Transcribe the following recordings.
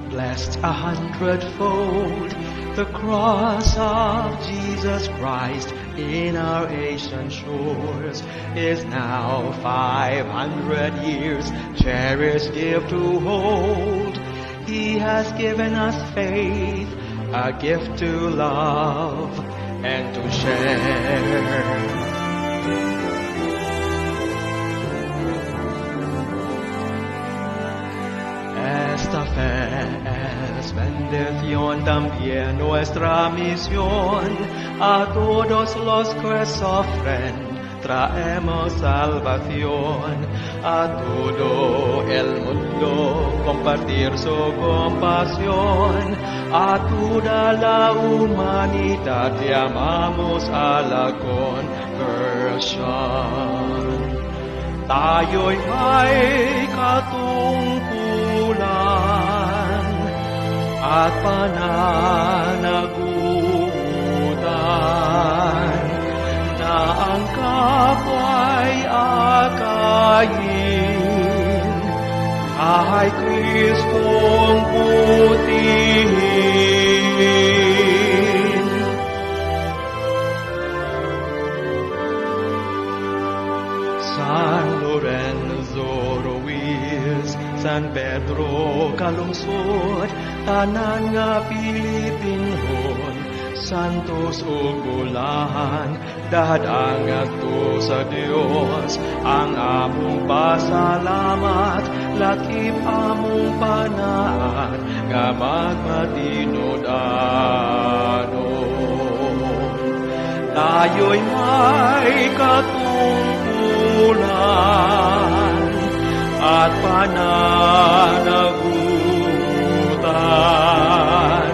blessed 100-fold. The cross of Jesus Christ in our Asian shores is now 500 years cherished gift to hold. He has given us faith, a gift to love and to share. Esta fe es bendición también nuestra misión. A todos los que sufren traemos salvación. A todo el mundo compartir su compasión. A toda la humanidad llamamos a la conversión. Tayo'y may katungkulan at pananagutan na ang kapwa'y akayin ay Kristong putihin. San Lorenzo Ruiz, San Pedro Calungsod, tanan nga Pilipinhon, santos ug bulahan, dadangat to sa Dios, ang among pasalamat, lakip among panaat, nga magmatinod-anon. Tayo'y may katungkulan at pananagutan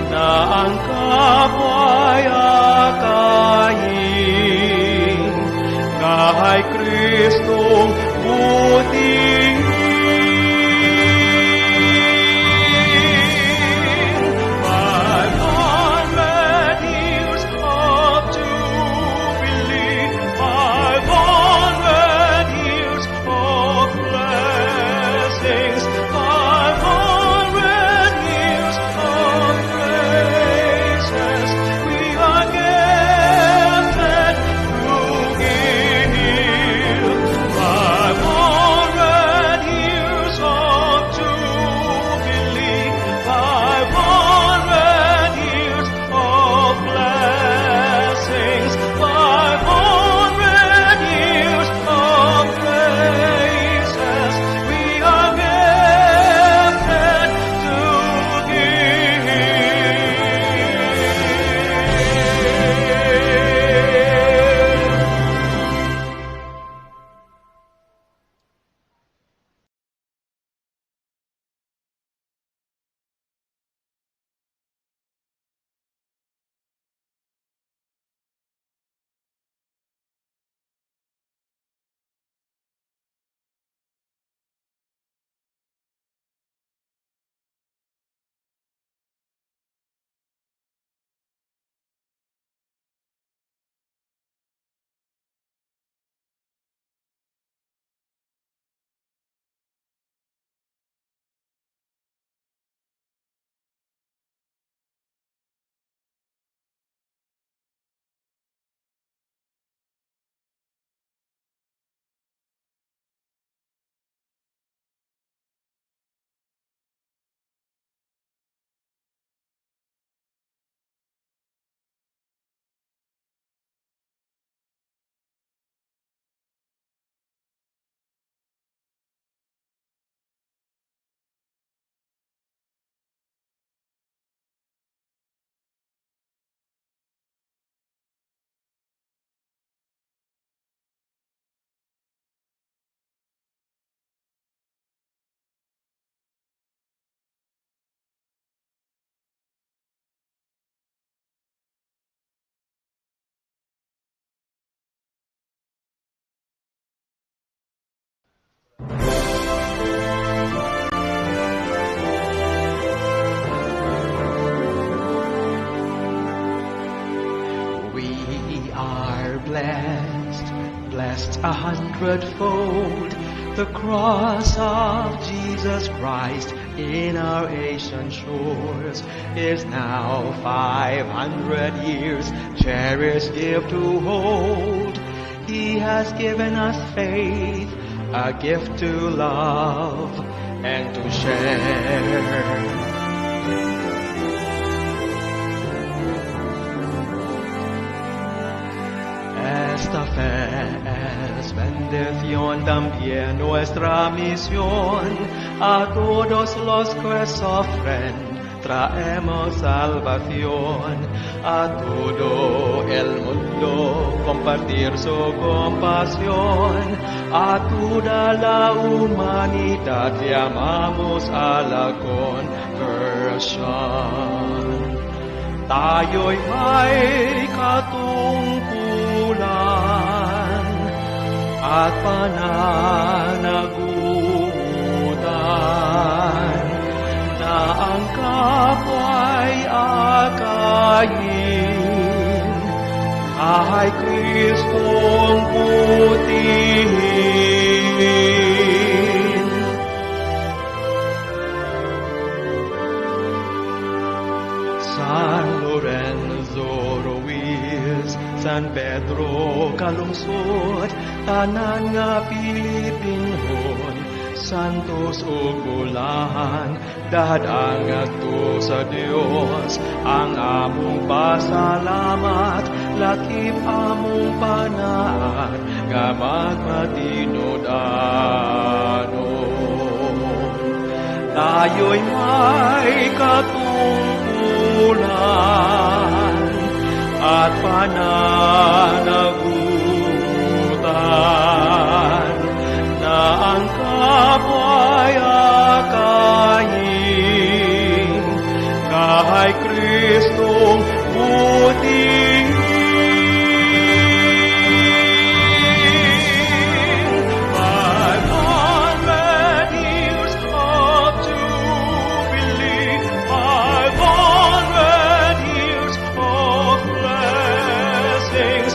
na ang kapwa'y akayin kay Kristong butihin. blessed 100-fold, the cross of Jesus Christ in our Asian shores is now 500 years cherished gift to hold. He has given us faith, a gift to love and to share. Esta fe es bendición también nuestra misión. A todos los que sufren traemos salvación. A todo el mundo compartir su compasión. A toda la humanidad llamamos a la conversión. Tayo'y may katungkulan at pananagutan na ang kapwa'y akayin kay Kristong putihin. San Lorenzo Ruiz, San Pedro Calungsod, tanan nga Pilipinhon, santos ug bulahan, dadang ato sa Dios, ang among pasalamat, lakip among panaat, nga magmatinud-anon. Tayo'y may katungkulan at pananagutan na ang kapwa'y akayin kay Kristong butihin. 500 years of jubilee, 500 years of blessings,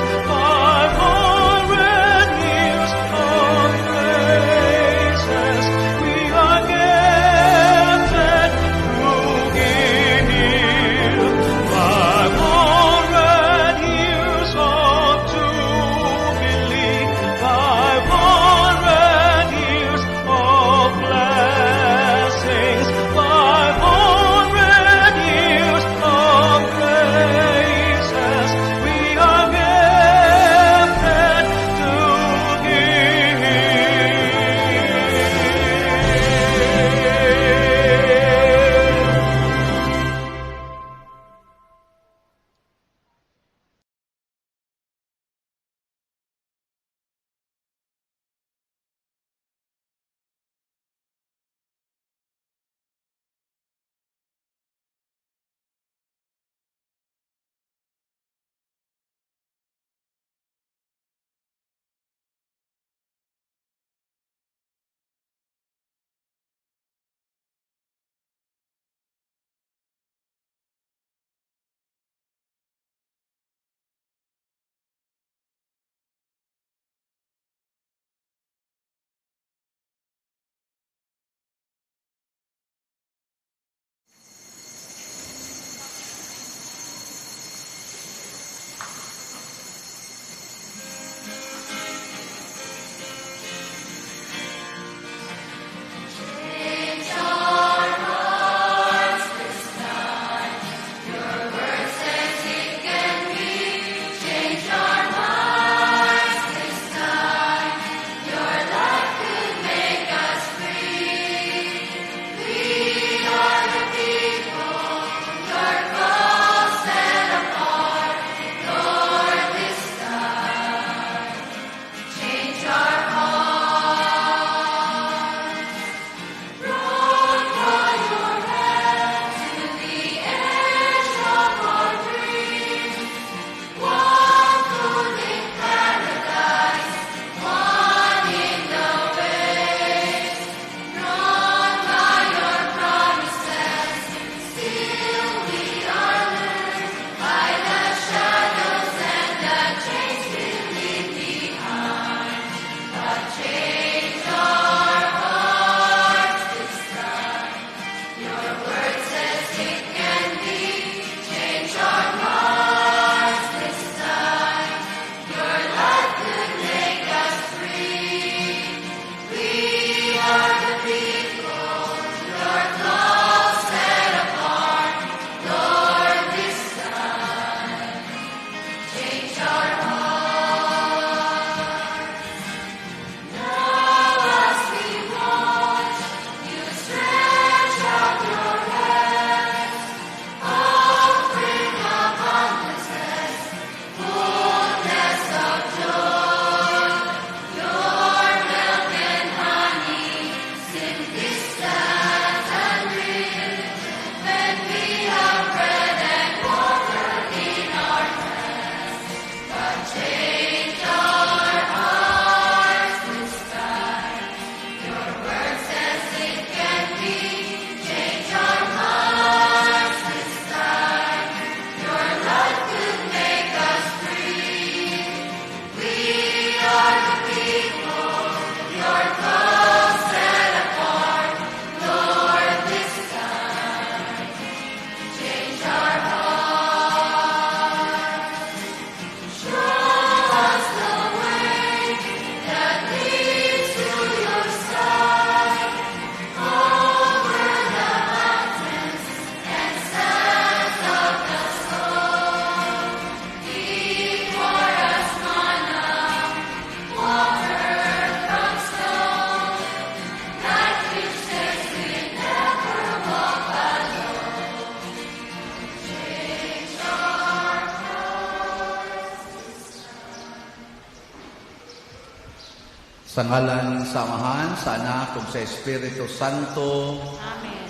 Sa ngalan sa Amahan, sa Anak, ug sa Espiritu Santo. Amen.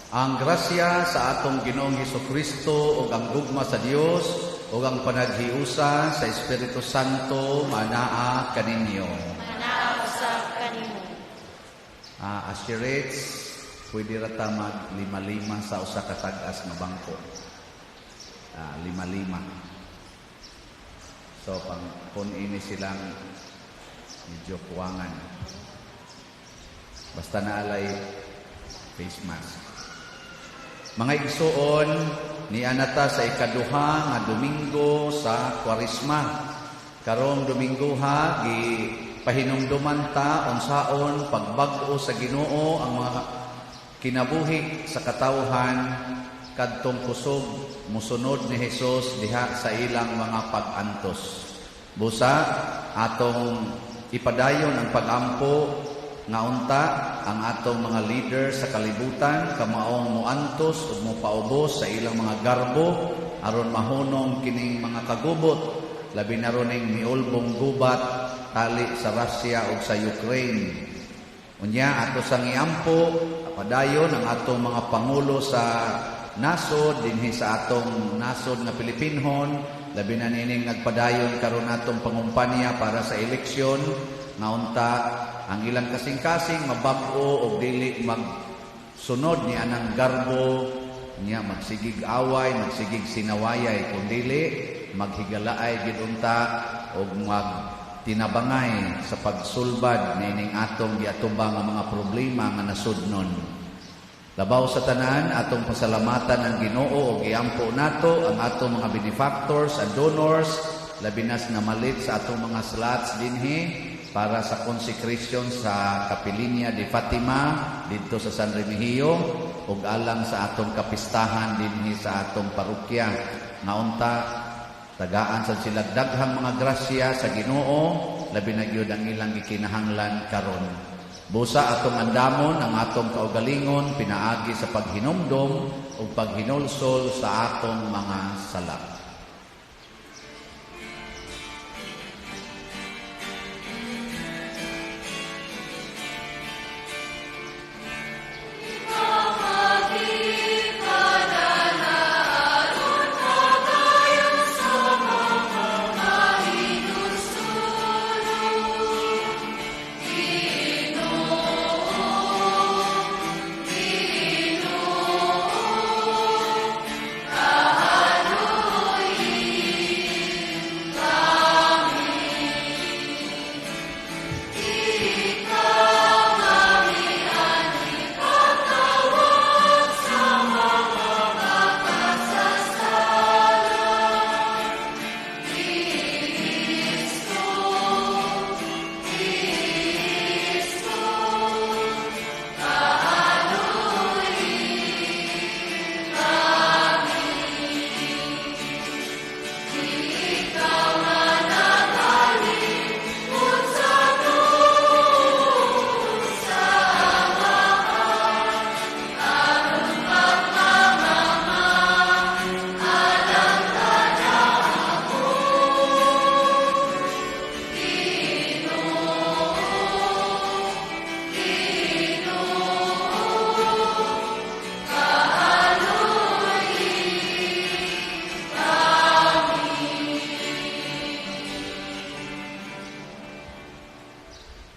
Ang grasya sa atong Ginoong Hesukristo ug ang gugma sa Dios ug ang panaghiusa sa Espiritu Santo manaa kaninyo. Manaa usab kanimo. Assurate, pwede rata mag lima-lima sa usa ka tag-as nga bangko. Lima-lima. So kung ini silang medyo kuwangan. Basta naalay face mask. Mga igsuon, ni anata sa ikaduha nga Domingo sa Kwaresma. Karong Domingo ha, pahinumduman ta unsaon pagbag-o sa Ginoo ang mga kinabuhi sa katawhan kadtong kusog musunod ni Hesus diha sa ilang mga pag-antos. Busa atong ipadayon ang pag-ampo nga unta ang atong mga leader sa kalibutan kamaong muantos ug mopaubos sa ilang mga garbo aron mahunong kining mga kagubot labi na roning miulbong gubat tali sa Russia ug sa Ukraine. Unya ato sang iampo padayon ang atong mga pangulo sa nasod dinhi sa atong nasod nga Pilipinhon, labi na nining nagpadayon karon atong pangumpanya para sa eleksyon nga unta ang ilang kasing-kasing mabag-o og dili magsunod ni anang garbo niya magsigig away, magsigig sinawayay kun dili maghigalaay gid unta og tinabangay sa pagsulbad nining atong giatubang nga mga problema nga nasudnon. Labaw sa tanan, atong pasalamatan ang Ginoo o giampo nato ang atong mga benefactors and donors, labinas na malit sa atong mga slots dinhi para sa consecration sa Kapilinya de Fatima dito sa San Remigio ug alang sa atong kapistahan dinhi sa atong parokya. Nga unta, tagaan sa sila daghang mga grasya sa Ginoo, labi na gyud ang ilang gikinahanglan karon. Busa atong andamon ang atong kaugalingon pinaagi sa paghinumdom o paghinulsol sa atong mga sala.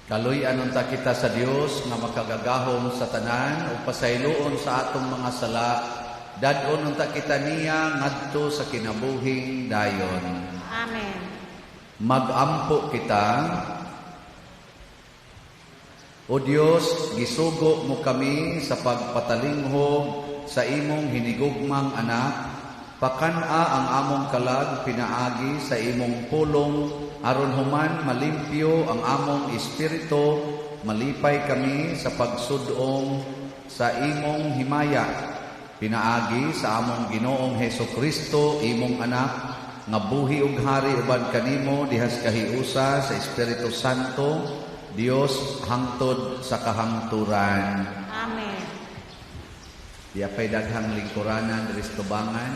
Kaluy anunta kita sa Dios nga makagagahom sa tanan ug pasayloon sa atong mga sala. Dadon unta kita niya ngadto sa kinabuhing dayon. Amen. Magampo kita. O Dios, gisugo mo kami sa pagpatalinghog sa imong hinigugmang anak. Pakana ang among kalag pinaagi sa imong pulong aron human malimpyo ang among espiritu, malipay kami sa pagsudong sa imong himaya. Pinaagi sa among Ginoong Hesukristo, imong anak, nga buhi ug hari uban kanimo dihas kahiusa sa Espiritu Santo, Dios hangtod sa kahangturan. Amen. Di apay daghang lingkuranan diri sa tubangan.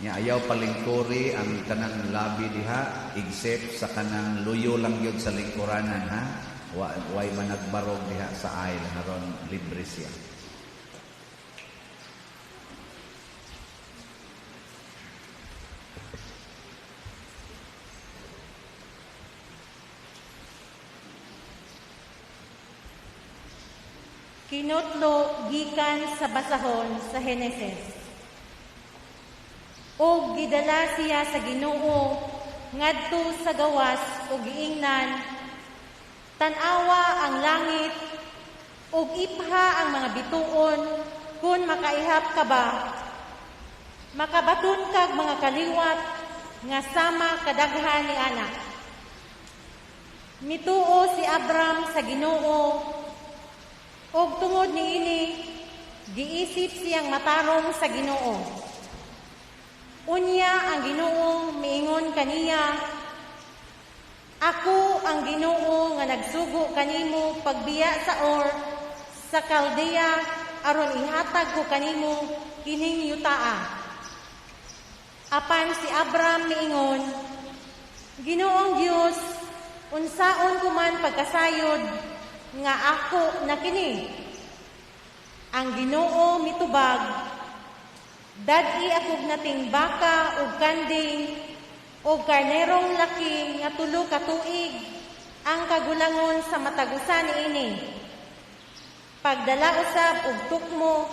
Nya ayaw palingkuri ang kanang labi diha except sa kanang luyo lang yun sa lingkuranan ha. Way managbarog diha sa aisle haron libre siya. Kinutlo gikan sa basahon sa Heneses. O gidala siya sa Ginoo ngadto sa gawas ug giingnan, tan-awa ang langit ug ipha ang mga bituon kun makaihap ka ba. Makabaton kag mga kaliwat nga sama kadaghan ni ana. Mituo si Abram sa Ginoo ug tungod niini giisip siyang matarong sa Ginoo. Unya ang Ginoo miingon kaniya, ako ang Ginoo nga nagsugo kanimo pagbiya sa Or sa Kaldea aron ihatag ko kanimo kining yutaa. Apan si Abram miingon, Ginoong Dios, unsaon ko man pagkasayod nga ako na kini. Ang Ginoo mitubag, dad-i akog nating baka ug kanding ug karnerong laki nga 3 ka tuig ang kagulangon sa matagusan niini. Pagdala usab og tukmo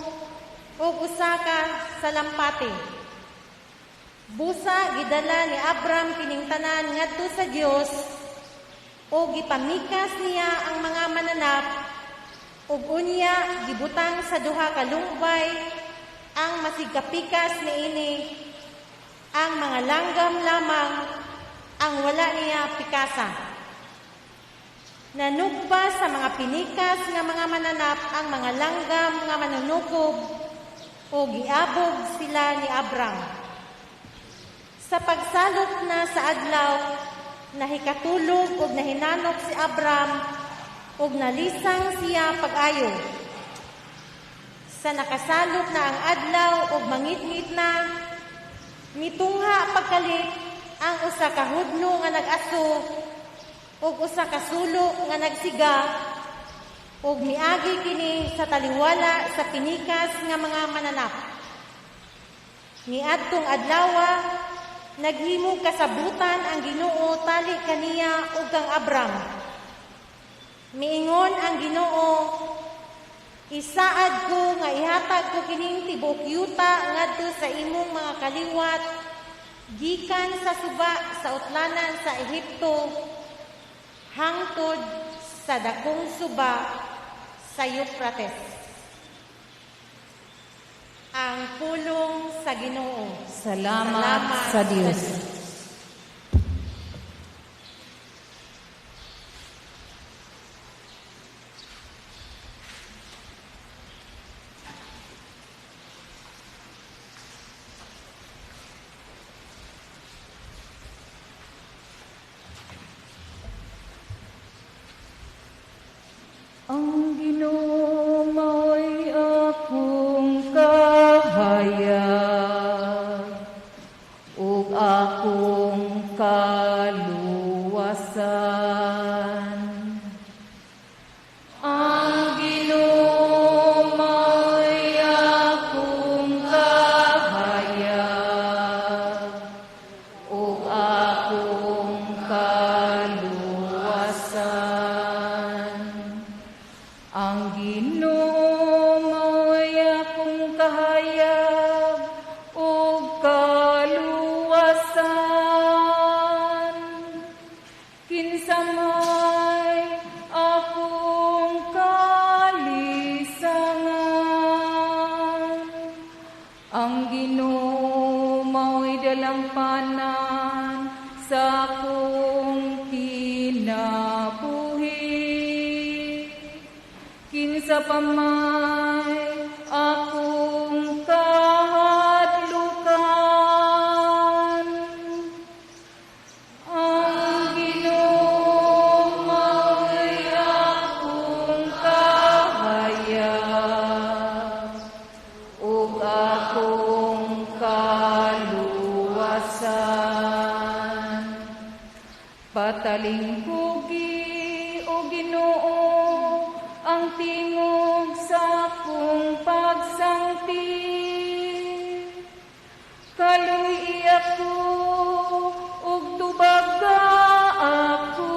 ug usa ka salampati. Busa gidala ni Abram kining tanan ngadto sa Dios ug gipamikas niya ang mga mananap ug unya gibutang sa duha ka lumbay ang masigkapikas niini, ang mga langgam lamang ang wala niya pikasa. Nanugba sa mga pinikas nga mga mananap ang mga langgam nga manunukob o giabog sila ni Abram. Sa pagsalot na sa adlaw, nahikatulog ug nahinanok si Abram ug nalisang siya pag-ayo. Sa nakasalot na ang adlaw ug mangit-ngit na, mitungha pagkalit ang usa ka hudno nga nag-aso ug usa ka sulo nga nagsiga ug miagi kini sa taliwala sa pinikas nga mga mananap. Niadtong adlawa, naghimo kasabutan ang Ginoo tali kaniya ug kang Abram. Miingon ang Ginoo, isaad ko nga ihatag ko kining tibok yuta ngadto sa imong mga kaliwat gikan sa suba sa utlanan sa Ehipto hangtod sa dakong suba sa Euphrates. Ang pulong sa Ginoo. Salamat sa Diyos. Ang Ginoo mao'y akong kahayag ug akong kaluwasan. Ang Ginoo mao'y akong kahayag ug akong kaluwasan. Ang Ginoo mao'y akong kahayag ug kaluwasan. Kinsa may akong kalisangan. Ang Ginoo mao'y dalampanan sa akong kinabuhi. Kinsa pa may akong kahadlukan. Ang Ginoo mao'y akong kahayag ug akong kaluwasan. Kalingkugi o Ginoo ang tingog sa akong pagsangti. Kaluy ako ug tubaga ako.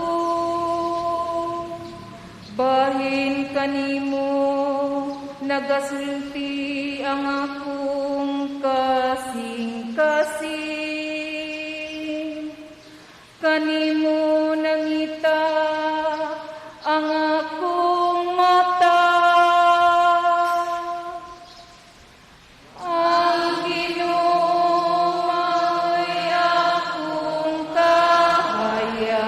Bahin kanimo nagasulti ang akong kasing-kasing. Kanimo nangita ang akong mata. Ang Ginoo mao'y akong kahayag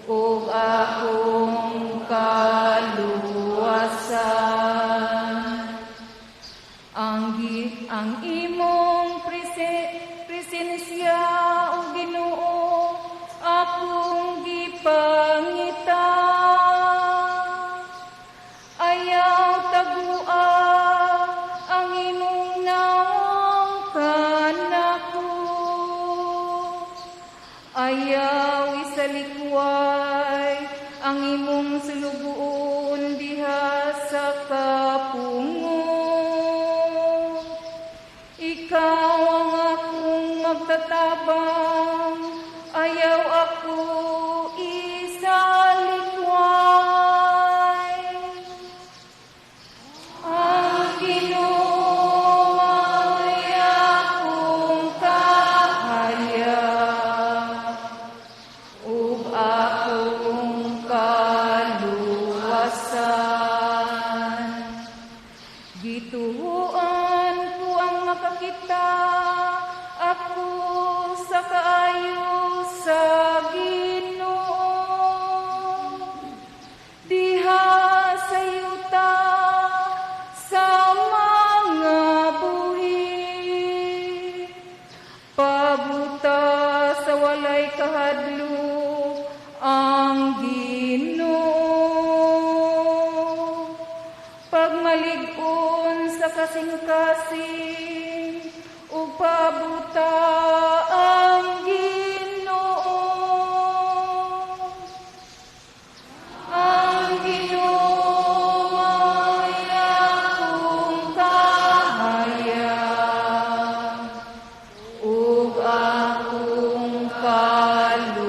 ug akong kaluwasan. Ang imong presensya o Ginoo akong gipangita. Ayaw tagua ang imong naong kanako. Ayaw isalikway ang imong sulugoon diha sa kapungo. Ikaw ang akong magtatabang, ayaw ako isalikway. Ang Ginoo ay akong kahayag ug akong kaluwasan. Gituhuan ko ang makakita ako sa kaayo sa Ginoo. Diha sa yuta sa mga buhi. Pabuta sa walay kahadlo ang Ginoo. Pagmalig-on sa kasing-kasing ug pabuta ang Ginoo. Ang Ginoo ay akong kahayag ug akong kaluwasan.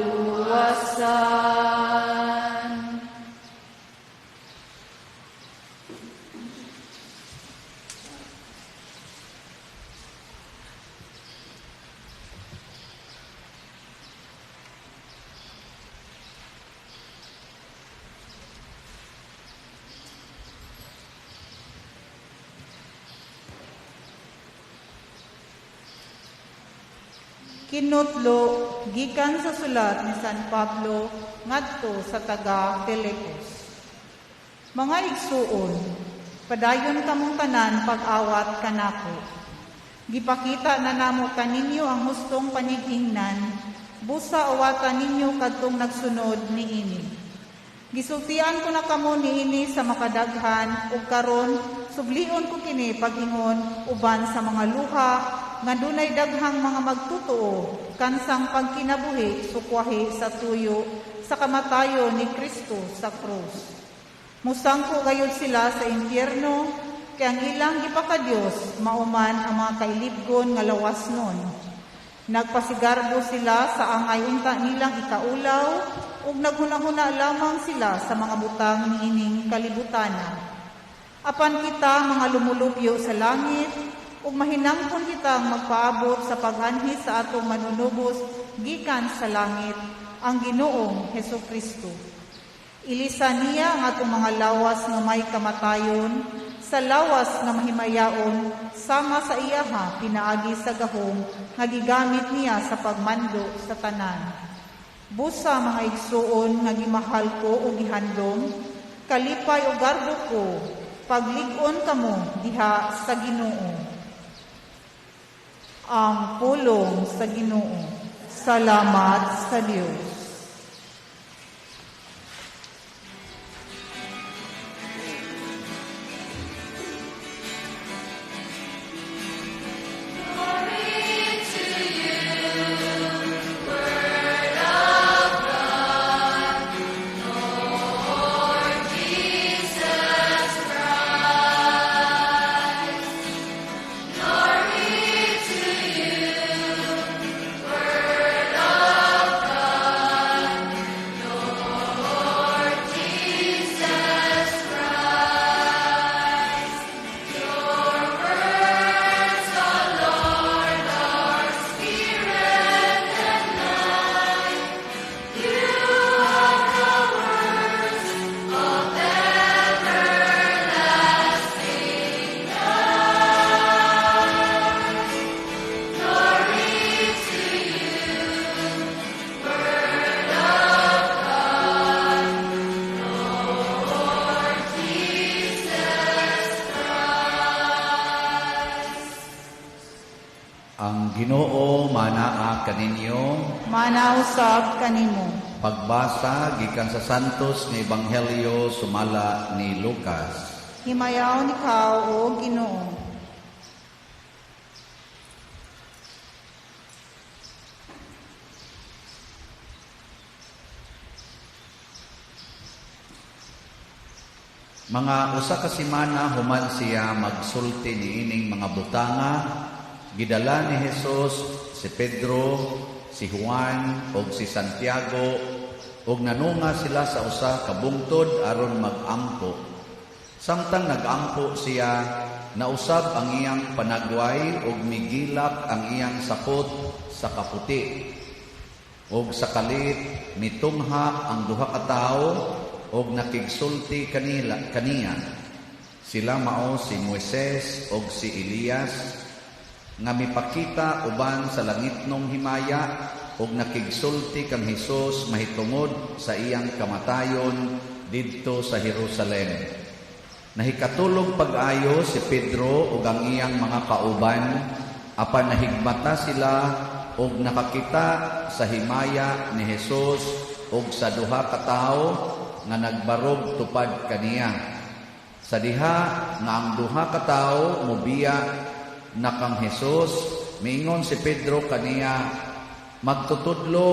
Kinutlo gikan sa sulat ni San Pablo ngadto sa taga Filipos. Mga igsuon, padayon kamong tanan pag-awat kanako. Gipakita na namo kaninyo ang hustong panigingnan, busa awatan ninyo kadtong nagsunod niini. Gisultian ko na kamo niini sa makadaghan ug karon sublion ko kini pag-ingon uban sa mga luha nga dunay daghang mga magtutuo kansang pagkinabuhi sukwahi sa tuyo sa kamatayon ni Kristo sa krus. Musangko gayud sila sa impyerno kay ang ilang gipakadiyos mauman ang mga kailibgon nga lawas nun. Nagpasigarbo sila sa angay unta nilang ikaulaw ug naghunahuna lamang sila sa mga butang niining kalibutana. Apan kita mga lumulupyo sa langit ug mahinangkon kitang magpaabot sa paghanhi sa atong manunubos gikan sa langit, ang Ginoong Hesukristo. Ilisan niya ang atong mga lawas nga may kamatayon sa lawas nga mahimayaon sama sa iyaha pinaagi sa gahom nga gigamit niya sa pagmando sa tanan. Busa mga igsuon nga gimahal ko ug gihandom, kalipay ug garbo ko, paglig-on kamo diha sa Ginoo. Ang pulong sa Ginoo. Salamat sa Diyos. Glory to you, Word of Ang Ginoo manaa kaninyo. Manausab kanimo. Pagbasa gikan sa santos nga ebanghelyo sumala ni Lucas. Himayaw ni Kao o Ginoo. Mga usa ka semana human siya magsulti niining mga butanga. Gidala ni Jesus si Pedro, si Juan ug si Santiago ug nanunga sila sa usa ka bungtod aron mag-ampo. Samtang nag-ampo siya, nausab ang iyang panagway ug migilak ang iyang sapot sa kaputi. Ug sa kalit mitungha ang duha ka tawo ug nakigsulti kaniya. Sila mao si Moises ug si Elias nga mipakita uban sa langitnong himaya ug nakigsulti kang Hesus mahitungod sa iyang kamatayon didto sa Jerusalem. Nahikatulog pag-ayo si Pedro ug ang iyang mga kauban apan nahigmata sila ug nakakita sa himaya ni Hesus ug sa duha ka tawo nga nagbarog tupad kaniya. Sa diha nga ang duha ka tawo mobiya na kang Hesus, miingon si Pedro kaniya, magtutudlo,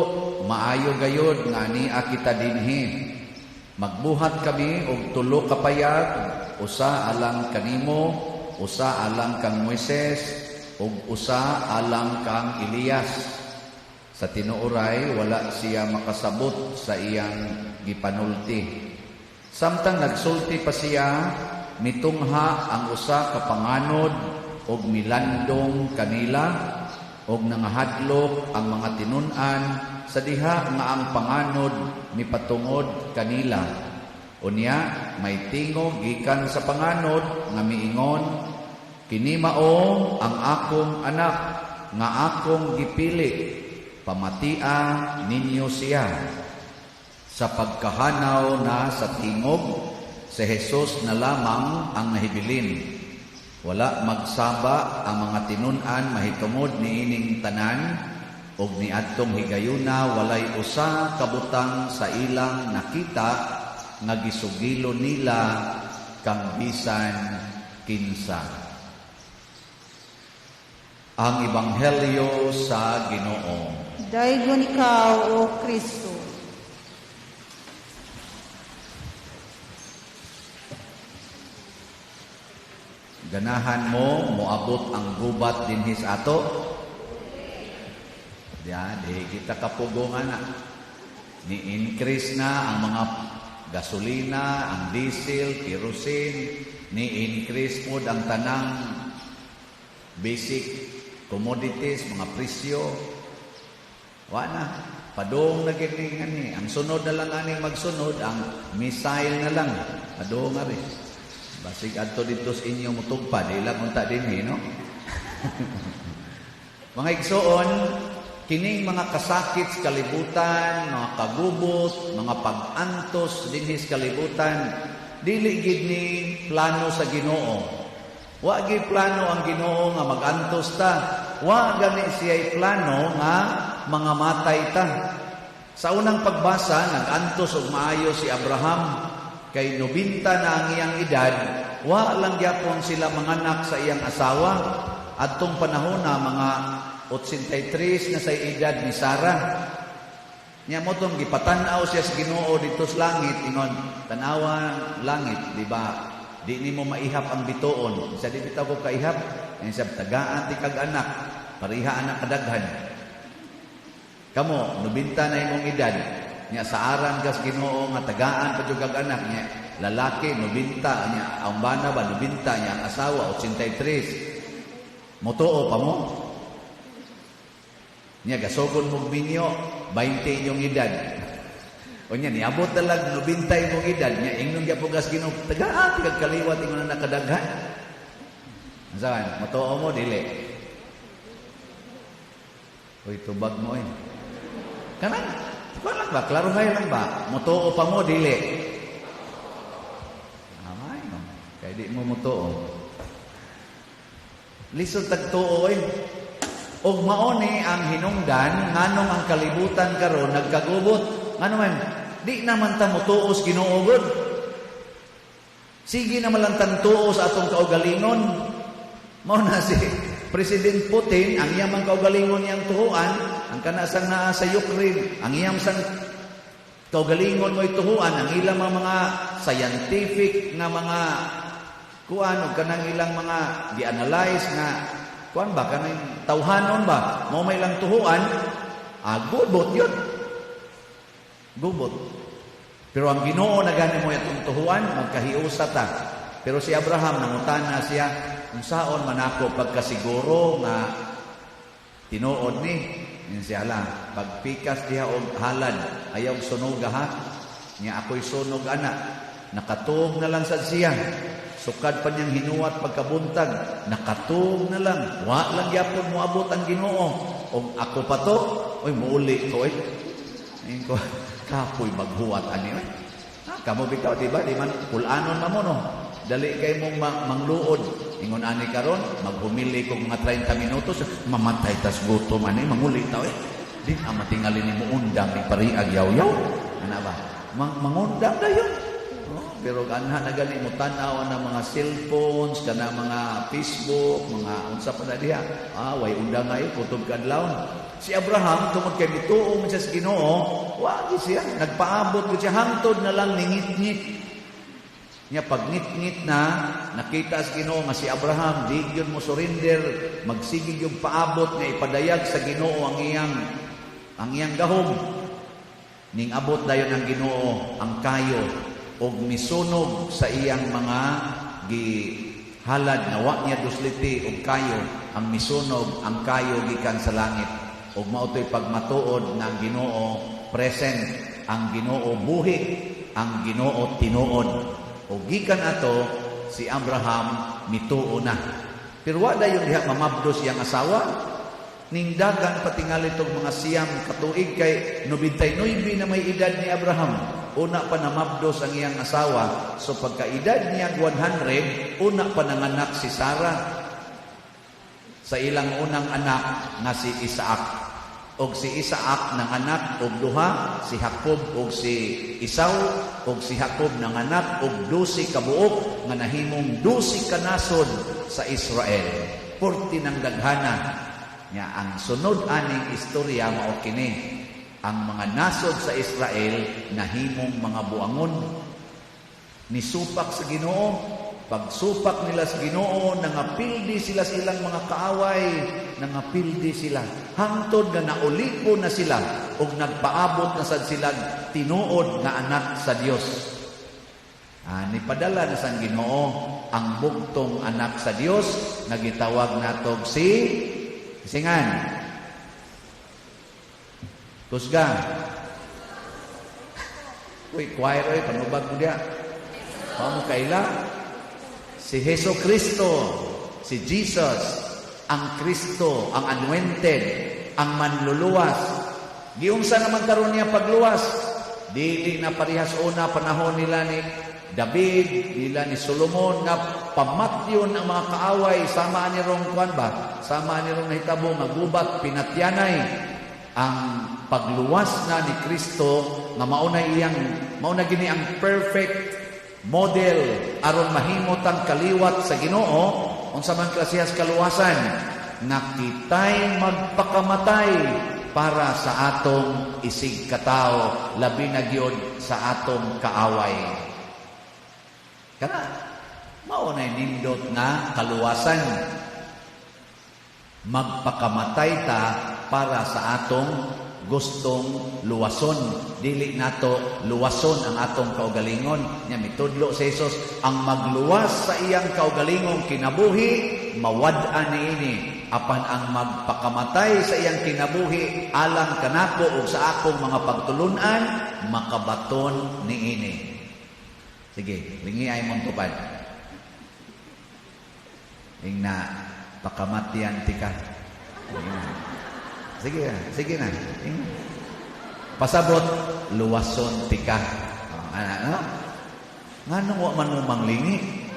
maayo gayod nga ania kita dinhi. Magbuhat kami og tulo ka payag, usa alang kanimo, usa alang kang Moises, ug usa alang kang Elias. Sa tinuoray, wala siya makasabot sa iyang gipanulti. Samtang nagsulti pa siya, mitungha ang usa ka panganod ug milandong kanila ug nangahadlok ang mga tinun-an sa diha nga ang panganod mipatungod kanila. Unya may tingog gikan sa panganod nga miingon, kini mao ang akong anak nga akong gipili, pamatia ninyo siya. Sa pagkahanaw na sa tingog, si Jesus na lamang ang nahibilin. Wala magsaba ang mga tinun-an mahitungod niining tanan ug niadtong higayuna walay usa kabutang sa ilang nakita nga gisugilo nila kang bisan kinsa. Ang ebanghelyo sa Ginoo. Daygon ikaw o Kristo. Ganahan mo moabot ang gubat dinhi sa ato. Diyan, kita kapugongan na. Ni-increase na ang mga gasolina, ang diesel, kerosene, ni-increase po ang tanang basic commodities, mga presyo. Wala, padong na giningan ni. Ang sunod na lang ani magsunod, ang missile na lang. Padong nga rin. Basig adto dito sa inyong mutugpad, ilang unta din no? Mga igsoon, kining mga kasakit sa kalibutan, mga kagubot, mga pag-antos dinhi sa kalibutan, dili gid ni plano sa Ginoo. Wa gid plano ang Ginoo nga mag-antos ta. Wa gani siya plano nga mga matay ta. Sa unang pagbasa, nag-antos og maayo si Abraham. Kay 90 na ang iyang edad, wa lang gyapon sila manganak sa iyang asawa. Adtong panahon na mga 83 na sa edad ni Sarah. Nya mo tong gipatan-aw siya sa Ginoo dito sa langit, ingon, tanawa langit, di ba? Di nimo maihap ang bituon. Sa di bitaw ko kaihap, ang sab tagaan ti kag anak, pariha anak kadaghan. Kamo 90 na imong edad. Nya sa aran kas Ginoo nga tagaan pa jud kag anak niya, lalaki 90 niya, ang bana ba 90 niya, ang asawa 83. Motuo pa mo? Niya gasogon mo minyo 20 inyong edad. O niya niabot talag 90 imong edad niya, ingnon gyapon kas Ginoo, tagaan kag kaliwat ingon na kadaghan. Asawan, motuo mo dili. Uy, tubag mo Kanan lang ba? Klaruhay lang ba? Mutuo pa mo, dili. Amay, no? Kaya di mo mutuo. Lisod tagtuo, Og maoni ang hinungdan nganong ang kalibutan karon nagkagubot. Ano man, di naman ta motuos Ginoo gud. Sige naman lang tantuo sa atong kaugalingon. Mao na si President Putin, ang iyang kaugalingon niyang tuhuan, ang kanasang naa sa Ukraine, ang iyang sang kaugalingon mo'y tuhuan, ang ilang mga scientific na mga kuan, o kanang ilang mga di-analyze na kuan ba, kanang tawhanon ba, mo may lang tuhuan, gubot yun. Gubot. Pero ang Ginoo na gani mo itong tuhuan, magkahiusa ta. Pero si Abraham, nangutana siya, kung saon man ako pagkasiguro nga tinuod ni, yun siya lang, pagpikas diha og halad, ayaw sunog ha, niya ako'y sunog anak, nakatuog na lang sad siya, sukad pa niyang hinuwat pagkabuntag, nakatuog na lang, wa lang yapon mo abot ang Ginoo, o ako pa to, oy muuli ko ayun ko, kapoy maghuwat ani kamo bitaw diba di man pulanon na mo no dali kay mong mangluod ingon ani karon maghumili kog mga 30 minutos mamatay tas gutom ani manguli taw di amatingali ni mo undang ni pariag yaw-yaw ana ba mangundang dayon pero anha na gani mo tan-aw na mga cellphones kana mga Facebook mga unsa pa na diha way undang ay kutob kadlaw. Si Abraham, tungod kay bituong siya sa Ginoo, wagi siya, nagpaabot ko siya, hangtod na lang ningit-ngit. Niya, pag ngit-ngit na, nakita sa Ginoo nga si Abraham, di yun mo surrender, magsigig yung paabot nga ipadayag sa Ginoo ang iyang gahom. Ning abot dayon ang Ginoo, ang kayo, og misunog sa iyang mga gihalad, nawa niya dusliti og kayo, ang misunog, ang kayo gikan sa langit. O mautoy pagmatuod ng Ginoo present, ang Ginoo buhi, ang Ginoo tinuod. O gikan ato si Abraham mituo na. Pero wala yung diha mamabdos yang asawa. Ning dagan patingali tong mga siyam katuig kay 99 na may edad ni Abraham. Una pa namabdos ang iyang asawa. So pagkaedad niya 100, una pa nanganak si Sarah. Sa ilang unang anak nga si Isaac. Og si Isaac nanganak og duha, si Jacob og si Esau, og si Jacob nanganak og 12 kabuok nga nahimong 12 kanasod sa Israel. 40 ng daghana. Nya ang sunod aning istorya mao kini. Ang mga nasod sa Israel nahimong mga buangon. Nisupak sa Ginoo. Pagsupak nila sa Ginoo, nangapildi sila sa ilang mga kaaway, nangapildi sila. Hangtod na naulipo na sila, o nagpaabot na sad sila tinuod nga anak sa Dios. Nipadala na sa Ginoo ang bugtong anak sa Dios, nagitawag natog si Singan. Kusga. Uy, choir, panubag mo diya. Paano kaila? Si Heso Kristo, si Jesus, ang Kristo, ang anointed, ang manluluwas. Giunsa naman karon niya pagluwas? Dili na parihas una panahon nila ni David, nila ni Solomon, na pamatyon ang mga kaaway, sama ni rong kuan ba? Sama ni rong nahitabo, magubat, pinatyanay. Ang pagluwas na ni Kristo, na mauna gini ang perfect model aron mahimot ang kaliwat sa Ginoo unsa man klasehas kaluwasan nakitay magpakamatay para sa atong isig katao labi na gyud sa atong kaaway kana mao na nindot nga kaluwasan magpakamatay ta para sa atong gustong luwason. Dili nato luwason ang atong kaugalingon. Nya mitudlo sa Jesus, ang magluwas sa iyang kaugalingong kinabuhi, mawad-an niini. Apan ang magpakamatay sa iyang kinabuhi, alang kanako o sa akong mga pagtulunan, makabaton niini. Sige, lingi ay mong tupad. Ingna, pakamatian tika. Sige na. Pasabot, luwason tika. Nga nung wa man mo manglingi?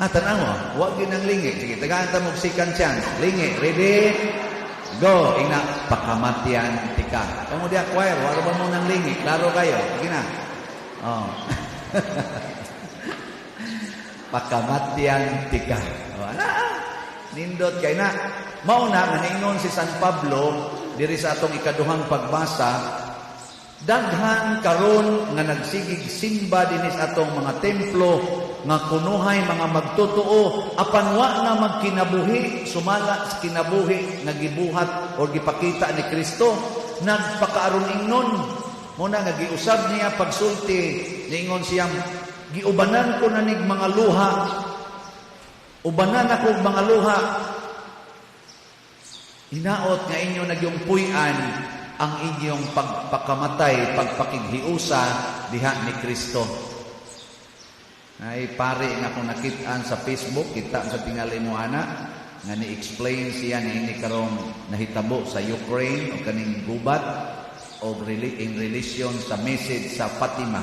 Tanaw, wag ginang lingi. Sige, tagaan ta mo second chance. Lingi, ready? Go. Ina, pakamatyan tika. Kamu di acquire, wala ba mo nang lingi? Klaro kayo. Sige na. Oh. Pakamatyan tika. Wala. Nindot kay na. Mauna, naningon si San Pablo, diri sa atong ikaduhang pagbasa, daghan karon nga nagsigig simba dinis atong mga templo nga kunuhay mga magtotoo apan wa na magkinabuhi sumala sa kinabuhi nga gibuhat o gipakita ni Kristo. Nagpakaaron ingnon muna nga giusab niya pagsulti, ningon siyang giubanan ko na nig mga luha, ubanan ako mga luha, hinaot nga inyo nagyumpuy-an ang inyong pagpakamatay, pagpakighiusa diha ni Kristo. Ay pare nga kung nakitaan sa Facebook, kita sa tingali mo ana, nga ni-explain siya ni ini karong nahitabo sa Ukraine o kaning gubat o in relation sa message sa Fatima.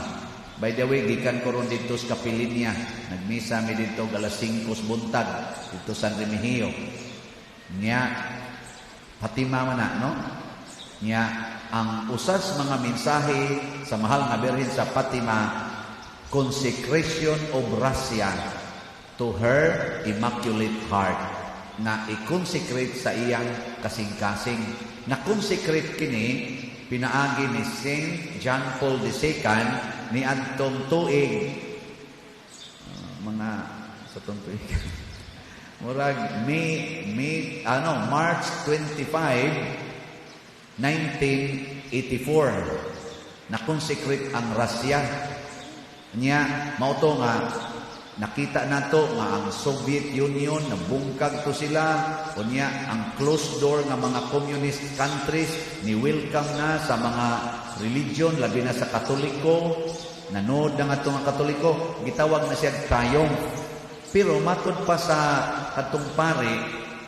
By the way, gikan ko ron dito sa Kapilinya. Nagmisa mi dito alas 5 buntag dito sa San Remigio. Nya Fatima man na, no? Nya ang usas mga mensahe sa mahal nga Birhen sa Fatima, consecration of Russia to her immaculate heart, na i-consecrate sa iyang kasing-kasing. Na-consecrate kini pinaagi ni Saint John Paul II ni Antong Tuig mga sa tuig murag March 25, 1984 na-consecrate ang Russia niya. Mauto nga nakita nato nga ang Soviet Union nabungkag to sila, unya ang closed door nga mga communist countries ni welcome na sa mga religion, labi na sa Katoliko. Nanood na nga itong Katoliko, gitawag na siya triumph. Pero matod pa sa katong pare,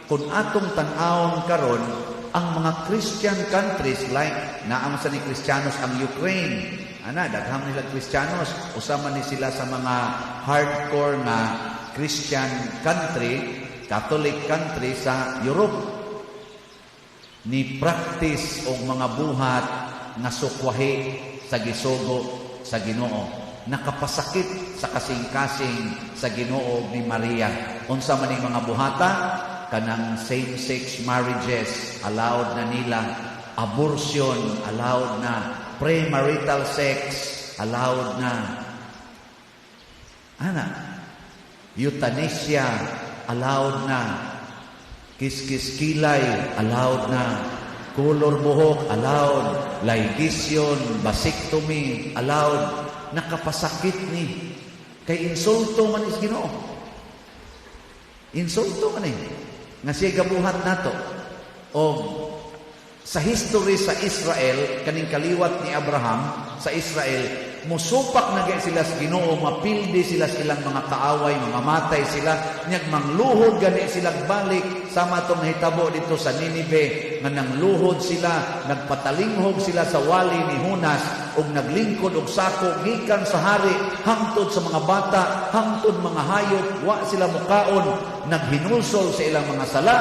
kung atong tan-awon karon ang mga Christian countries like naam sa ni Kristiyanos ang Ukraine, daghang nila Kristiyanos, usama ni sila sa mga hardcore na Christian country, Catholic country sa Europe. Ni practice og mga buhat nga sukwahi sa gisugo sa Ginoo, nakapasakit sa kasing-kasing sa Ginoo ni Maria. Unsa man ning mga buhata, kanang same-sex marriages allowed na nila, abortion allowed na, premarital sex allowed na, euthanasia allowed na, kiskis-kilay allowed na, kulor buhok allowed, ligation, vasectomy allowed. Nakapasakit ni kay insulto man is Ginoo, insulto man nga siya gabuhat nato. O sa history sa Israel, kaning kaliwat ni Abraham sa Israel, musupak na gay sila sa Ginoo, mapildi sila sa ilang mga kaaway, mga matay sila, nyag mangluhod gani sila balik, sama itong nahitabo dito sa Ninive, nga nangluhod sila, nagpatalinghog sila sa wali ni Hunas, ug naglingkod og sako, gikan sa hari, hangtod sa mga bata, hangtod mga hayop, wa sila mukaon, naghinulsol sa ilang mga sala,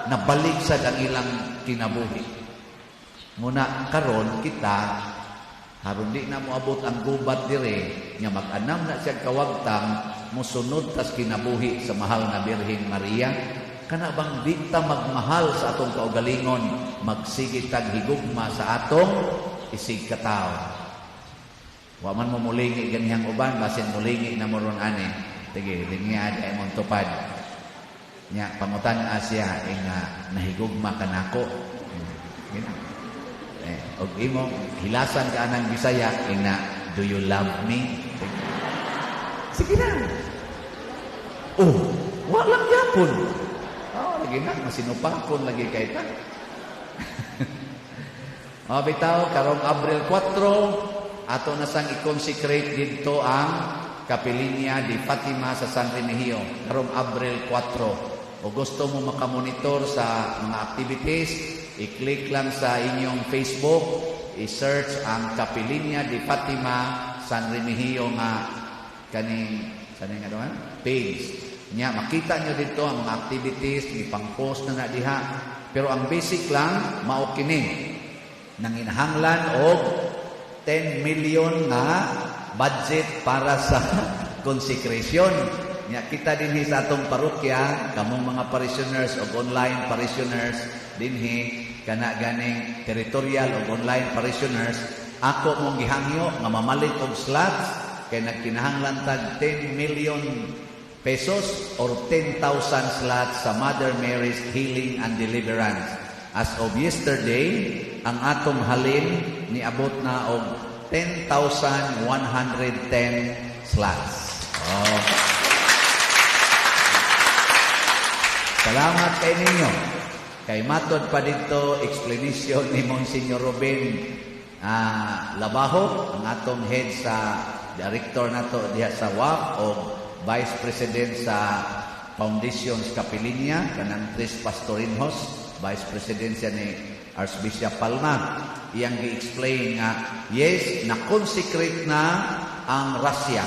nabalik sa ang ilang kinabuhi. Muna karon kita haron di na moabot ang gubat dire nga mag-anam na siya kawagtang mosunod tas kinabuhi sa mahal na Birhen Maria. Kana bang di ta magmahal sa atong kaugalingon, magsigit tag higugma sa atong isig katawo. Wa man mo mulingi ganihang uban, basin mulingi na moron ani. Sige, lingya ay mong tupad. Nya pangutan asya nga nahigugma kanako. Og imo hilasan ka anang Bisaya ina, do you love me? Sige na. Wa lang yapon. Lagi na masinupakon lagi kay ta. Bitaw karong Abril 4 ato na sang i-consecrate dito ang Kapilinya di Fatima sa San Remigio karong Abril 4. O gusto mo makamonitor sa mga activities, i-click lang sa inyong Facebook, i-search ang Kapilinya di Fatima San Remigio nga kaning page. Nya makita nyo dito ang mga activities ni pang-post na diha. Pero ang basic lang mao kini nanginahanglan og 10 million na budget para sa consecration. Nya kita dinhi sa atong parokya, kamong mga parishioners o online parishioners dinhi kana ganing territorial o online parishioners, ako mong gihangyo nga mamalit og slots kay nagkinahanglan tag 10 million pesos or 10,000 slots sa Mother Mary's Healing and Deliverance. As of yesterday, ang atong halin niabot na og 10,110 slots. Oh. Salamat kay ninyo. Kay matod pa dito explanation ni Monsignor Ruben Labaho, ang atong head sa director nato diha sa WAF o Vice President sa Foundations Capilinia, kanang Tres Pastorinhos, Vice President siya ni Archbishop Palma. Iyang gi-explain nga, yes, na-consecrate na ang Russia,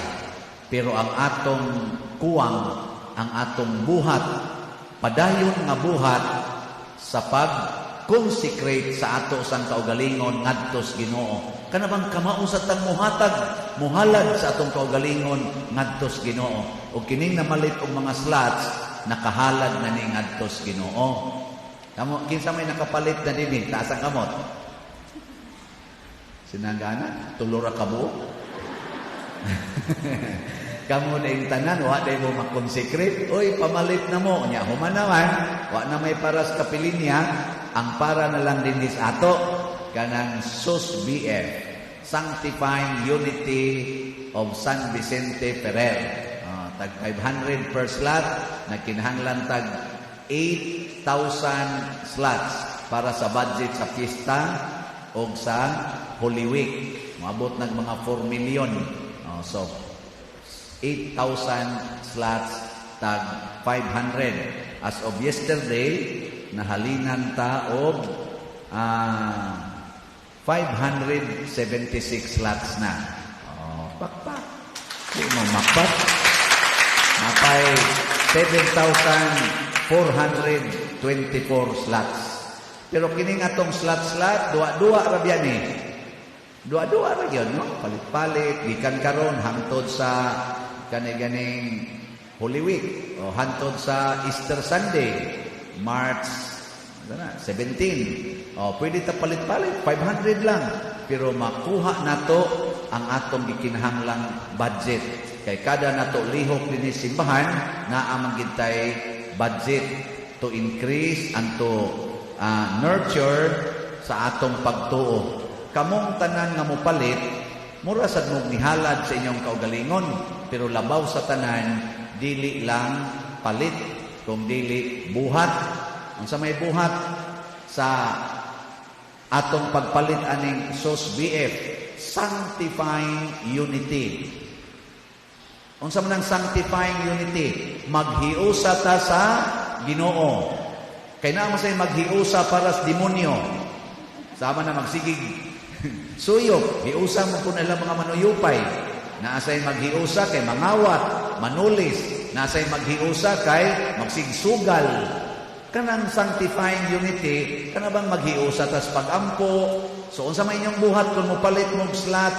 pero ang atong kuwang, ang atong buhat, padayon nga buhat sa pag-consecrate sa ato sang kaugalingon ngadtos Ginoo. Kana bang kamao sa tang muhalad sa atong kaugalingon ngadtos Ginoo. O kining namalit og mga slots nakahalad na ni ngadtos Ginoo. Kamo kinsa may nakapalit na dinhi taas ang kamot. Sinagana tulura ka buo. Kamu na yung tanan, wa day mo makonsecrate, oy, pamalit na mo. Nya, human naman, wa na may paras Capilinia, ang para na lang din dis ato, kanang SUSBF, Sanctifying Unity of San Vicente Ferrer. Tag 500 per slot, nagkinahanglan tag 8,000 slots para sa budget sa pista o sa Holy Week. Maabot ng mga 4 million. So, 8,000 slots tag 500. As of yesterday, nahalinan ta og 576 slots na. Pakpak. Di mo makpat. Mapay 7,424 slots. Pero kining atong slot, dua-dua ra biyan eh. Dua-dua ra gyud, no? Palit-palit, gikan karon hangtod sa kani-ganing Holy Week o hantod sa Easter Sunday, March 17. Pwede ta palit-palit, 500 lang. Pero makuha nato ang atong gikinahanglang budget. Kay kada nato lihok dinhi simbahan, naa man gintay budget to increase and to nurture sa atong pagtuo. Kamong tanan nga mopalit, mura sad mo nihalad sa inyong kaugalingon, pero labaw sa tanan, dili lang palit, kung dili buhat. Ang sa may buhat sa atong pagpalit aning SUSBF, Sanctifying Unity. Unsa man ang Sanctifying Unity? Maghiusa ta sa Ginoo. Kay naa mo say maghiusa para sa demonyo. Sama na magsigig. Suyok, hiusa mo po nila mga manuyupay. Naasay maghiusa kay mangawat, manulis. Naasay maghiusa kay magsigsugal. Kanang Sanctifying Unity, kana bang maghiusa tas pagampo. So unsa may inyong buhat kung mopalit mong slot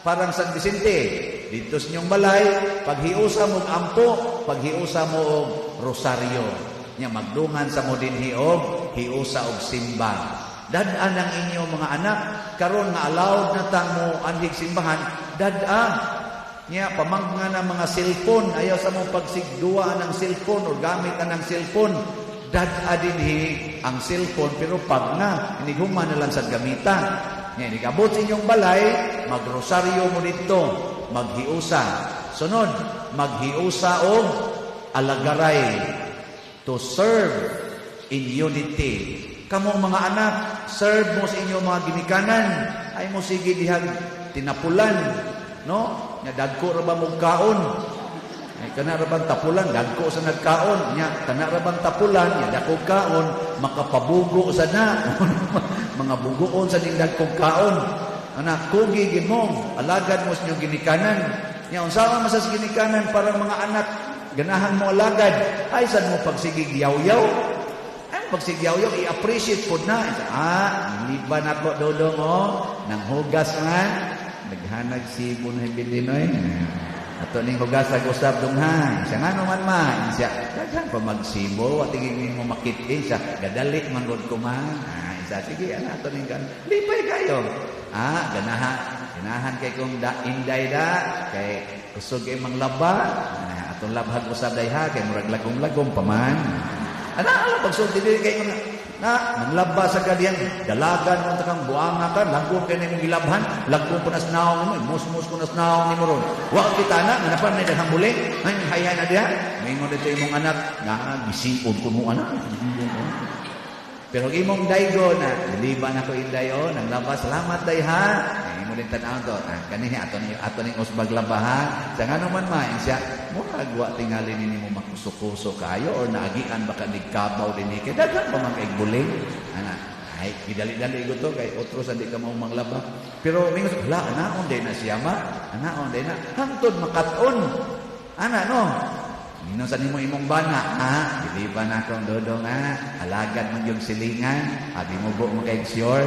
parang San Vicente. Dito sa inyong balay, paghiusa mong ampo, paghiusa mo og rosaryo. Nya magdungan sa mo dinhi og hiusa og simba. Dad-an ang inyong mga anak, karon nga allowed na tang mo andig simbahan, dad-an. Nya pamangga na mga cellphone, ayaw sa mo pagsigduan ng cellphone o gamit ng cellphone. Dad-a dinhi ang cellphone pero pag na, inighuman na lang sa gamitan. Nya inigabot sa inyong balay, magrosaryo mo dito, maghiusa. Sunod, maghiusa o alagaray to serve in unity. Kamong mga anak, serve mo sa inyong mga ginikanan, ay mo sige dihag tinapulan, no? Nya dagko ra ba mong kaon? Ay kana ra bang tapulan, dagko sa nagkaon. Nya kana ra bang tapulan, nya dako kaon, makapabugo sa na. Mga bugoon sa ning dagkong kaon. Anak, kugigin mo, alagad mo sa inyong ginikanan. Nya unsa man sa ginikanan para mga anak Ganahan mo alagad. Ay, saan mo pagsigig yaw-yaw? Ang pagsigig yaw-yaw, i-appreciate po na. Liban ako, Dodong, nang hugas nga. Naghanag si Bunay Bilinoy. Ato ning hugasag-usap dong ha. Siya nga naman siya, daghan pa magsibo, at tingin mo makitin siya. Gadali, manggod ko isa, sige, ato ning kan. Lipay kayo. Ganahan kay kong inday kay kusog kay manglaba. Atong labhag usab dayha kay murag lagom-lagom paman. Alam pagsulti diri kay manglaba sa kadiyang dalagan mo takang buanga ka, lagom kay nimo gilabhan, lagom punas naong mo, musmus punas naong nimo ron. Wa kita na napan na daghang buli. Ay hayaan na diha. Mingon dito imong anak nga bisipon ko mo anak. Pero imong daygo na liban ako indayo nang laba salamat dayha. Imo din tan-aw to. Kanihi ato ning usbag labahan. Sa ngano man siya murag wa tingali nimo makusukuso kayo or naagian baka nigkabaw dinhi kay daghan pa man kay buling. Ay gidali-dali ko to kay otro sa di ka mao manglaba. Pero mingon wala anaon day na siya anaon day na hangtod makaton. No. Minusan nimo imong bana, diliban ako ang Dodong, alagad man yung silingan, di mo buo mo kay short.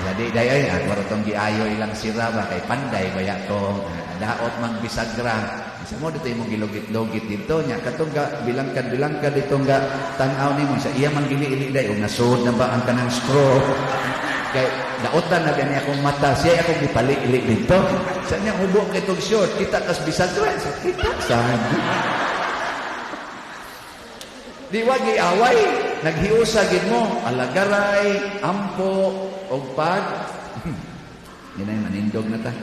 Jadi dayoy, ako rotong giayo ilang sira ba, kay panday baya ko, daot mang bisagra. Isa mo dito imong gilugit-lugit dito, nya katong bilangkad dito nga tanaw nimo, sa iya mang gili-ili day, nasud na ba ang kanang straw. Kay daotan na gani akong mata, siya akong gipalik-lik dito. Sa niya hubo kay tong short, kita kas bisag doon. Kita sabi. Di wagi away, naghiusa gid mo, alagaray, ampo, og pag. Yan ay manindog na ta.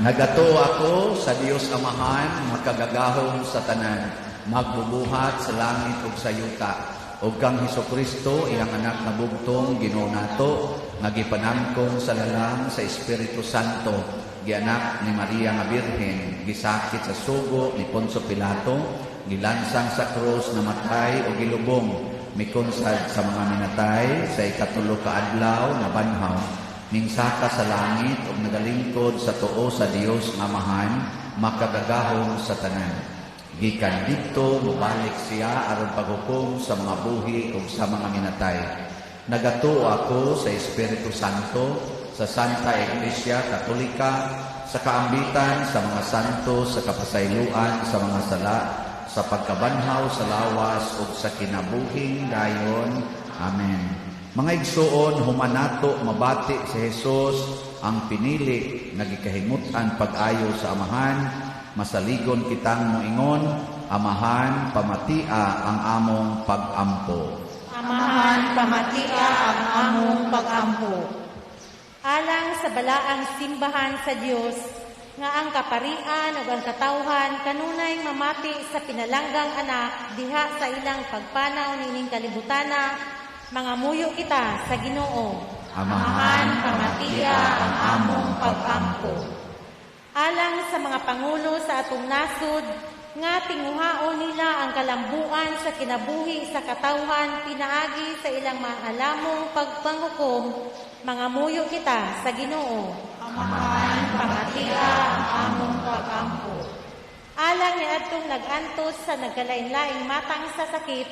Nagato ako sa Dios Amahan, makagagahom sa tanan, magbubuhat sa langit ug sa yuta. O kang Hesukristo, iyang anak na bugtong, Ginoo nato, nagipanangkong sa lalang sa Espiritu Santo, gianak ni Maria nga Birhen, gisakit sa sugo ni Poncio Pilato, gilansang sa krus na matay o gilubong, mikonsad sa mga minatay, sa ikatulo ka adlaw na banhaw, mingsaka sa langit o nagalingkod sa tuo sa Dios nga Amahan, makagagahom sa tanan. Gikan dito, mubalik siya aron paghukom sa mga buhi o sa mga minatay. Nagatuo ako sa Espiritu Santo, sa Santa Iglesia Katolika, sa kaambitan sa mga santo, sa kapasayloan, sa mga sala, sa pagkabanhaw sa lawas o sa kinabuhing dayon. Amen. Mga igsuon, humanato, mabati si Jesus ang pinili, nagikahimutan pag-ayo sa Amahan, masaligon kitang moingon, Amahan, pamatia ang among pag-ampo. Amahan, pamatia ang among pag-ampo. Alang sa balaang simbahan sa Dios, nga ang kaparian ug ang katawhan kanunay mamati sa pinalanggang anak diha sa ilang pagpanaw nining kalibutana, mga muyo kita sa Ginoo. Amahan, pamatia ang among pag-ampo. Alang sa mga pangulo sa atong nasod, nga tinguhaon nila ang kalambuan sa kinabuhi sa katawhan pinaagi sa ilang maalamong pagpanghukom, mga muyo kita sa Ginoo. Amahan, pamatia ang among pag-ampo. Alang ni adtong nag-antos sa nagkalain-laing matang sa sakit,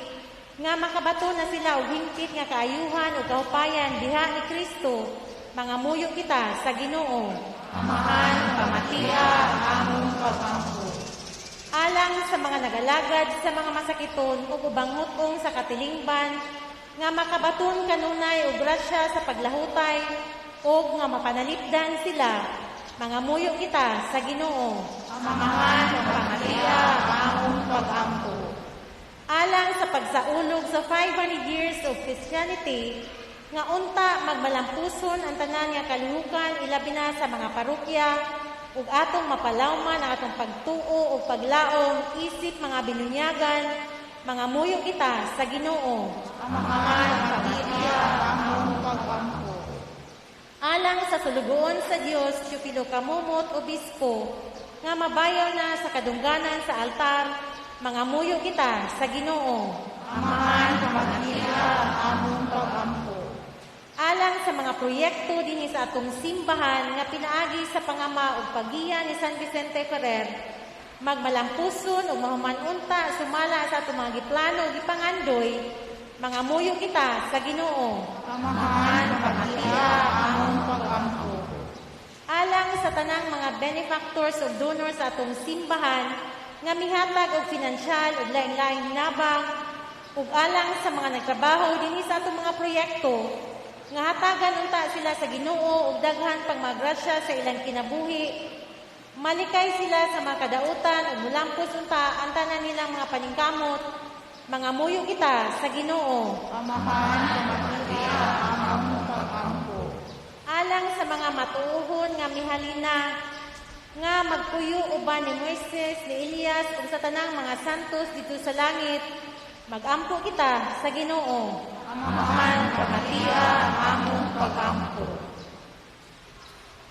nga makabato na sila og hingpit nga kaayuhan ug kahupayan diha ni Kristo, mga muyo kita sa Ginoo. Amahan, pamatia ang among pag-ampo. Alang sa mga nagalagad sa mga masakiton ug ubang ngutong sa katilingban, nga makabaton kanunay og grasya sa paglahutay ug nga mapanalipdan sila, mga muyo kita sa Ginoo. Amahan, pamatia ang among pag-ampo. Alang sa pagsaulog sa 500 years of Christianity, nga unta magmalampuson ang tanan nga kaluhukan ilabi na sa mga parokya ug atong mapalawman ang atong pagtuo ug paglaom isip mga binunyagan, mga muyo kita sa Ginoo. Amahan, pamatia ang among pag-ampo. Alang sa sulugoon sa Dios, Teofilo Kamumot, Obispo, nga mabayaw na sa kadungganan sa altar, mga muyo kita sa Ginoo. Amahan, pamatia ang among pag-ampo. Alang sa mga proyekto dinhi sa atong simbahan nga pinaagi sa pangama ug pagiya ni San Vicente Ferrer, magmalampuson ug mahumanunta sumala sa atong mga giplano ug gipangandoy, mga muyo kita sa Ginoo. Amahan, pamatiya, among pag-ampo. Alang sa tanang mga benefactors ug donors sa atong simbahan nga mihatag og pinansyal ug lain-laing hinabang ug alang sa mga nagtrabaho dinhi sa atong mga proyekto nga hatagan unta sila sa Ginoo ug daghan pang mga grasya sa ilang kinabuhi. Malikay sila sa mga kadautan ug mulampos unta ang tanan nilang mga paningkamot. Mga muyo kita sa Ginoo. Amahan, pamatiya, among pag-ampo. Alang sa mga matuohon nga mihalina nga magpuyo uban ni Moises, ni Elias ug sa tanang mga santos dito sa langit, magampo kita sa Ginoo. Amahan, pamatiya, among pag-ampo.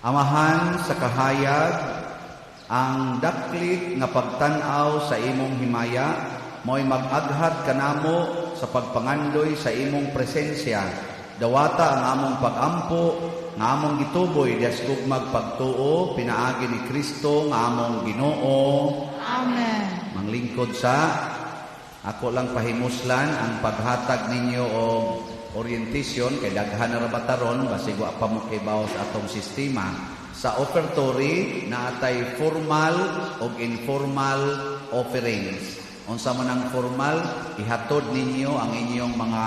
Amahan sa kahayag, ang daklit nga pagtan-aw sa imong himaya, mo'y mag-aghat kanamo sa pagpangandoy sa imong presensya. Dawata ang among pag-ampo, nga among gituboy, dasgog magpagtuo, pinaagi ni Kristo, nga among Ginoo. Amen. Manglingkod sa, ako lang pahimuslan ang paghatag ninyo o orientation, kay daghan na rabataron, basig wa pa mo kibaw sa atong sistema. Sa offertory, naatay formal o informal offerings. Unsa man ang formal, ihatod ninyo ang inyong mga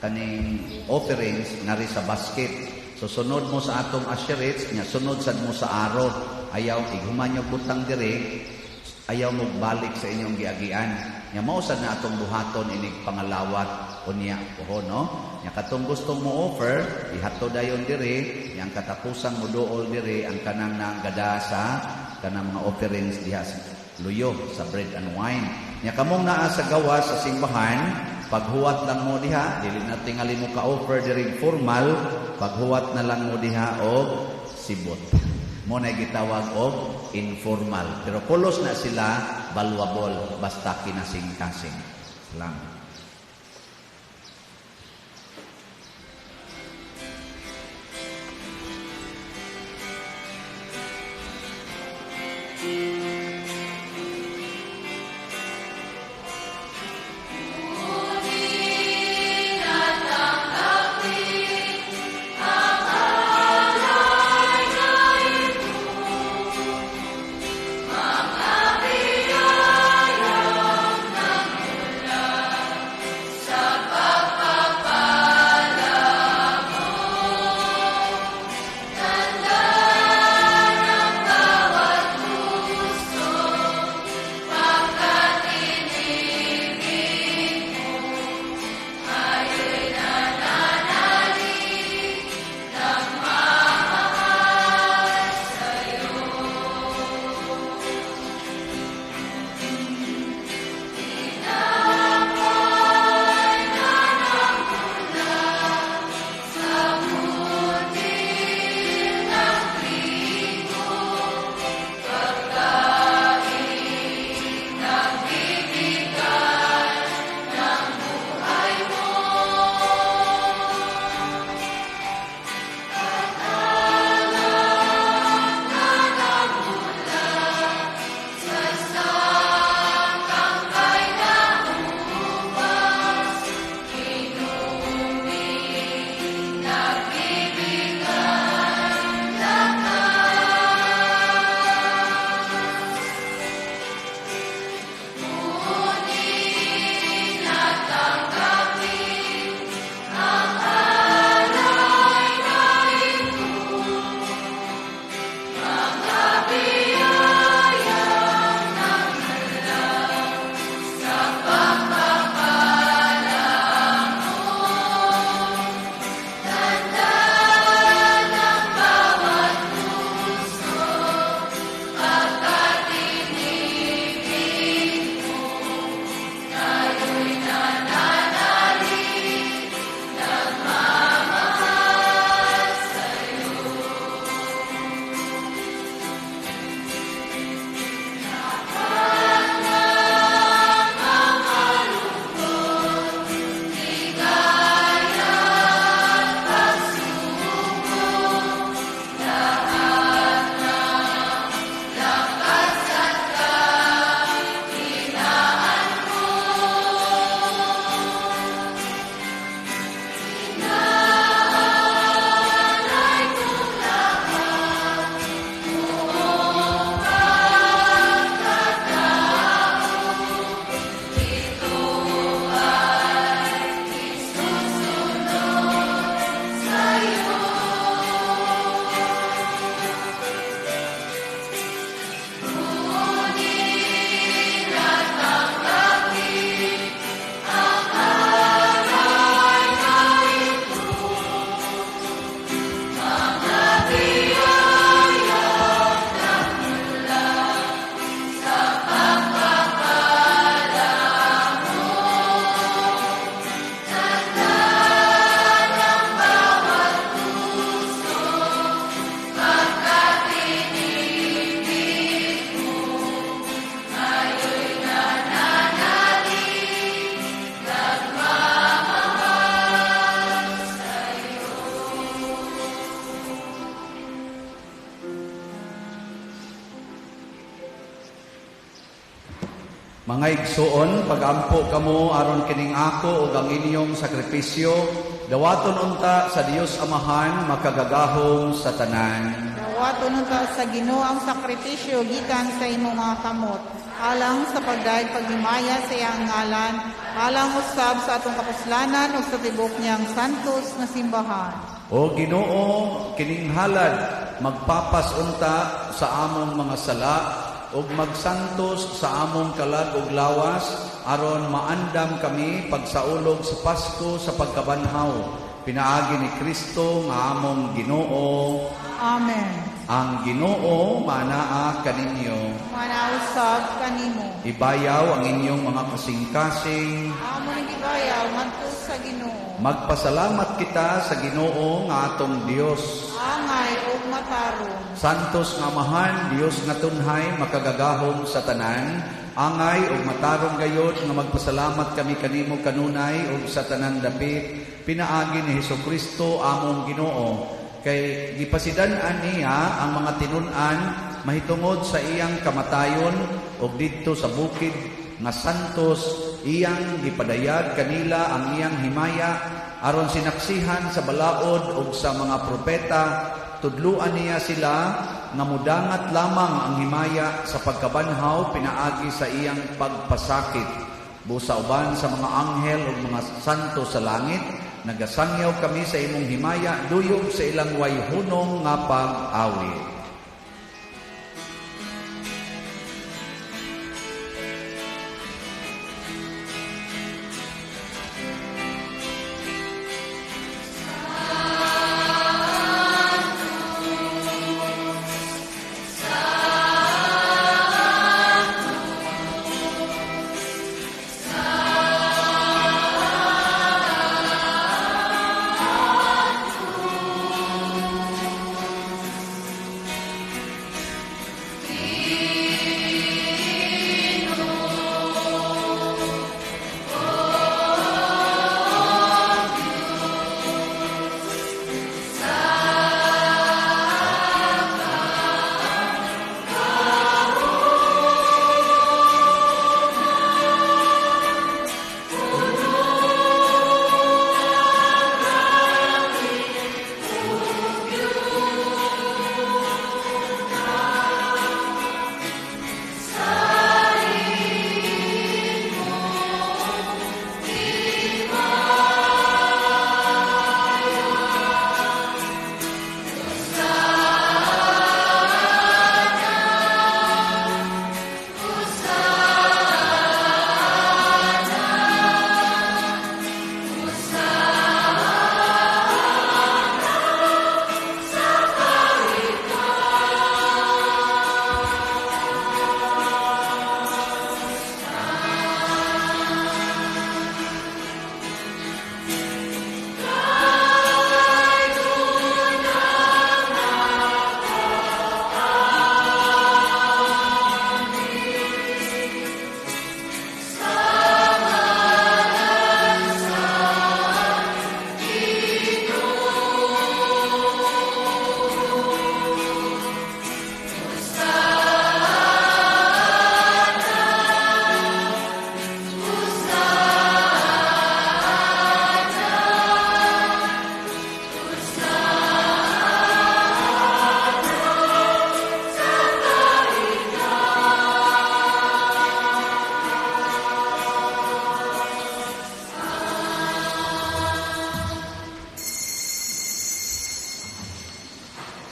kaning offerings nari sa basket. So sunod mo sa atong asherets, nya sunod sad mo sa aro. Ayaw iguman nyo butang dire, ayaw mo balik sa inyong giagian. Nya mao sad na atong buhaton inig pangalawat unya oho no. Nya katong gusto mo offer, ihatod dayon dire, yang katapusan mo dool dire ang kanang nanggada sa kanang mga offerings diha sa luyo sa bread and wine. Nya kamong naa sa gawas sa simbahan, paghuwat lang mo diha, dili na tingali mo ka-offer diri formal, paghuwat na lang mo diha og sibot. Mo na gitawag og informal. Pero pulos na sila valuable basta kinasing-kasing. Salamat. Mga igsuon, pagampo kamo aron kining ako ug ang inyong sakripisyo, dawaton unta sa Dios Amahan makagagahom sa tanan. Dawaton unta sa Ginoo ang sakripisyo gikan sa imong mga kamot, alang sa pagdayeg paghimaya sa iyang ngalan, alang usab sa atong kapuslanan ug sa tibok niyang santos nga simbahan. O Ginoo, kining halad magpapas unta sa among mga sala ug magsantos sa among kalag ug lawas aron maandam kami pagsaulog sa Pasko sa pagkabanhaw. Pinaagi ni Kristo nga among Ginoo. Amen. Ang Ginoo manaa kaninyo. Manausab kanimo. Ibayaw ang inyong mga kasing-kasing. Amo ning gibayaw ngadto sa Ginoo. Magpasalamat kita sa Ginoo nga atong Dios. Angay ug matarong. Santos nga Amahan, Dios nga tunhay makagagahom sa tanan. Angay ug matarong gayod nga magpasalamat kami kanimo kanunay ug sa tanan dapit. Pinaagi ni Hesukristo among Ginoo. Kay gipasidan-an niya ang mga tinun-an mahitungod sa iyang kamatayon ug didto sa bukid nga santos iyang gipadayag kanila ang iyang himaya aron sinaksihan sa balaod ug sa mga propeta. Tudluan niya sila nga mudangat lamang ang himaya sa pagkabanhaw pinaagi sa iyang pagpasakit. Busa uban sa mga anghel ug mga santo sa langit, nagasangyaw kami sa imong himaya duyog sa ilang wayhunong nga pag-awi.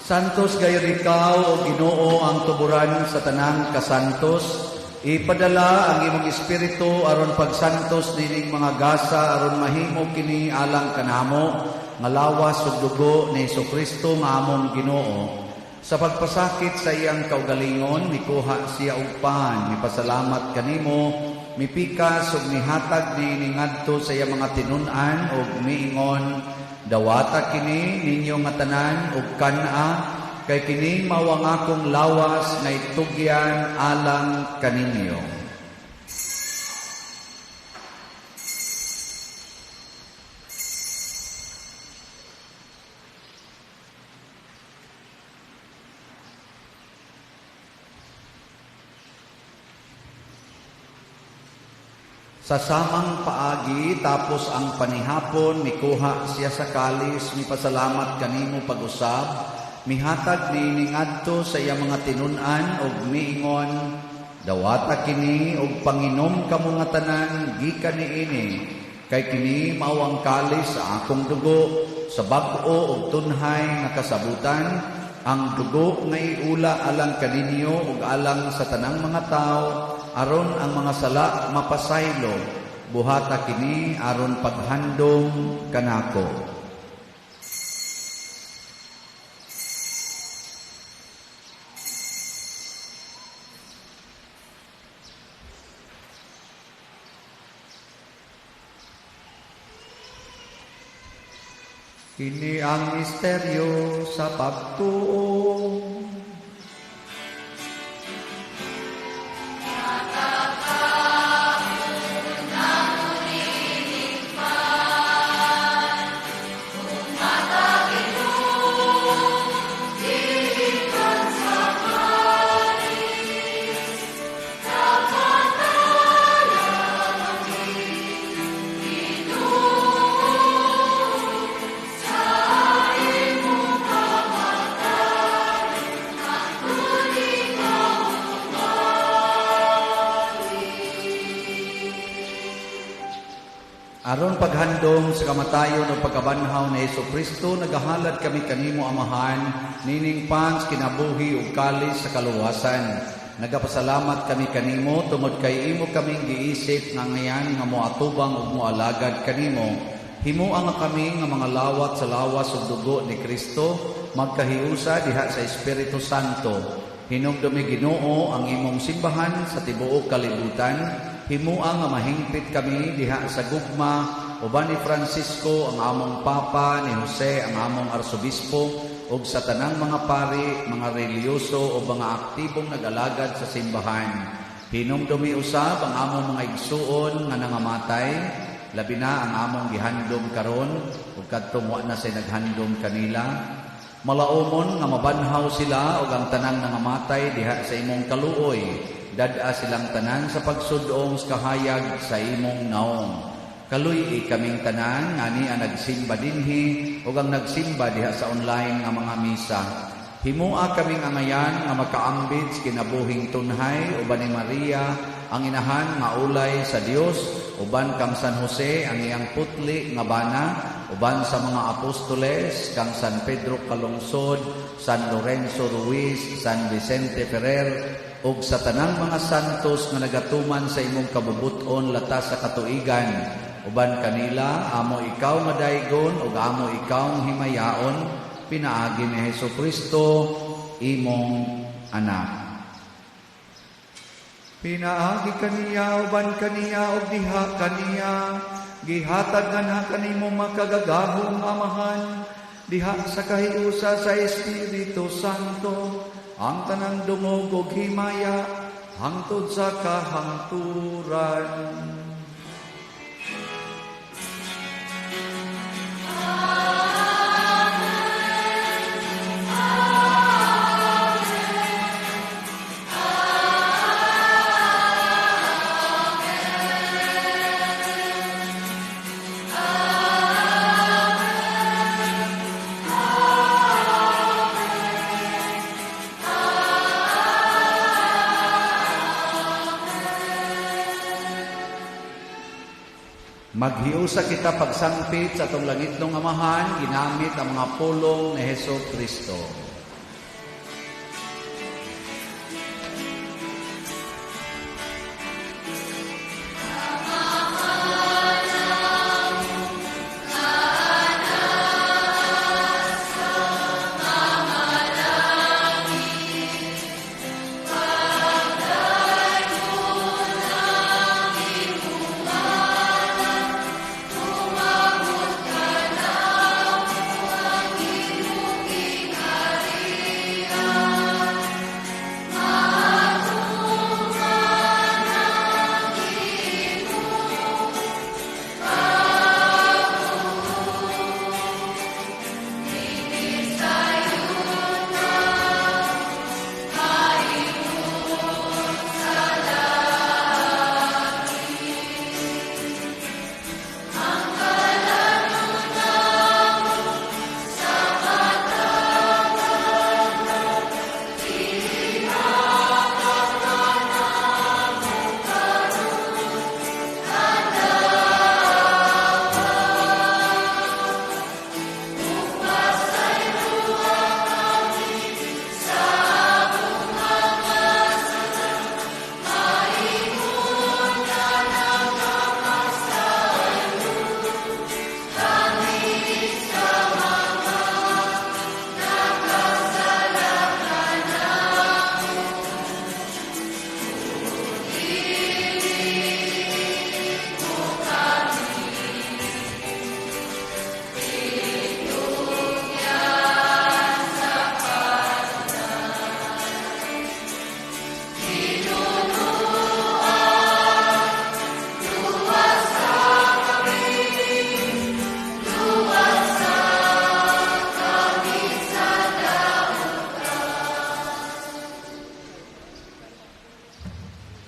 Santos gayon ikaw, o Ginoo, ang tuburan sa tanang kasantos. Ipadala ang imong espiritu aron pagsantos nining mga gasa aron mahimo kini alang kanamo nga lawas ug dugo ni Hesukristo nga among Ginoo. Sa pagpasakit sa iyang kaugalingon, mikuha siya og pan, mipasalamat kanimo, mipikas ug mihatag ni ngadto sa iyang mga tinun-an ug miingon, dawata kini ninyo nga tanan ug kana kay kini mao ang akong lawas nga itugyan alang kaninyo. Sa samang paagi tapos ang panihapon mikuha siya sa kalis, mipasalamat kanimo pag-usab, mihatag ni ngadto sa iya mga tinun-an ug miingon, dawata kini ug panginom kamo nga tanan gikan niini, kay kini mao ang kalis sa akong dugo, sa bag-o ug tunhay nga kasabutan, ang dugo nga iula alang kaninyo ug alang sa tanang mga tao, aron ang mga sala mapasaylo, buhata kini aron paghandom kanako. Kini ang misteryo sa pagtuo. Aron paghandom sa kamatayon o pagkabanhaw ni Jesucristo, nagahalad kami kanimo Amahan, nining pans kinabuhi ug kalis sa kaluwasan. Nagapasalamat kami kanimo tungod kay imo kaming giisip nga ngayan nga moatubang ug moalagad kanimo. Himuan nga kami nga mga lawat sa lawas ug dugo ni Kristo, magkahiusa diha sa Espiritu Santo. Hinumdumi Ginoo ang imong simbahan sa tibuok kalibutan. Himuang nga mahingpit kami diha sa gugma, uban ni Francisco ang among Papa, ni Jose ang among Arsobispo, ug sa tanang mga pari, mga reliyoso o mga aktibong nag-alagad sa simbahan. Hinumdumi usab ang among mga igsuon nga nangamatay, labi na ang among gihandom karon, ug kadtong wa na say naghandom kanila. Malaumon nga mabanhaw sila ug ang tanang nangamatay diha sa imong kaluoy. Dada silang tanan sa pagsudong sa kahayag sa imong naong. Kaluy kaming tanan nga ni ang nagsimba dinhi o ang nagsimba diha sa online nga mga misa. Himua kaming angayan nga makaambit sa kinabuhing tunhay uban ni Maria ang inahan nga ulay sa Dios, uban kang San Jose ang iyang putli nga bana, uban sa mga apostoles kang San Pedro Calungsod, San Lorenzo Ruiz, San Vicente Ferrer, ug sa tanang mga santos nga nagatuman sa imong kabubuton latas sa katuigan, uban kanila amo ikaw madaygon ug amo ikaw himayaon, pinaagi ni Jesucristo imong anak. Pinaagi kaniya uban kaniya ug diha kaniya, gihatag na kanimo makagagahong Amahan, diha sa kahiusa sa Espiritu Santo, ang tanang dungog ug himaya hangtod sa kahangturan. Maghiusa kita pagsangpit sa atong langitnong Amahan, ginamit ang mga pulong ni Jesucristo.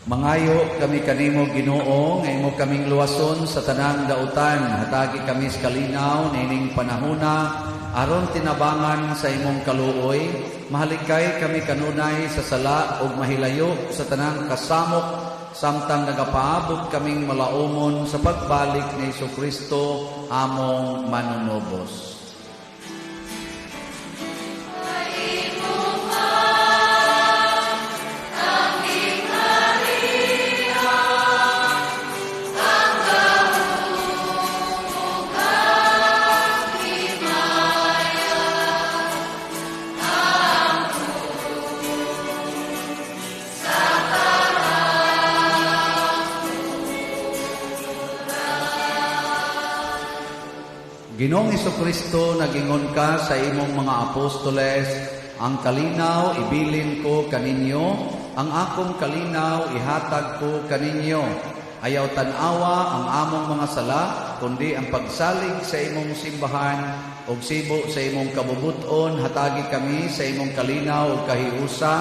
Mangayo kami kanimo Ginoo nga imo kaming luwason sa tanang dautan. Hatagi kami sa kalinaw nining panahona aron tinabangan sa imong kaluoy. Mahalikay kami kanunay sa sala ug mahilayo sa tanang kasamok samtang nagapaabot kaming malaumon sa pagbalik ni Jesucristo among manunubos. Ginoong Jesucristo, nagingon ka sa imong mga apostoles, ang kalinaw ibilin ko kaninyo, ang akong kalinaw ihatag ko kaninyo. Ayaw tanawa ang among mga sala, kundi ang pagsalig sa imong simbahan o sibo sa imong kabubuton, hatagi kami sa imong kalinaw o kahiusa,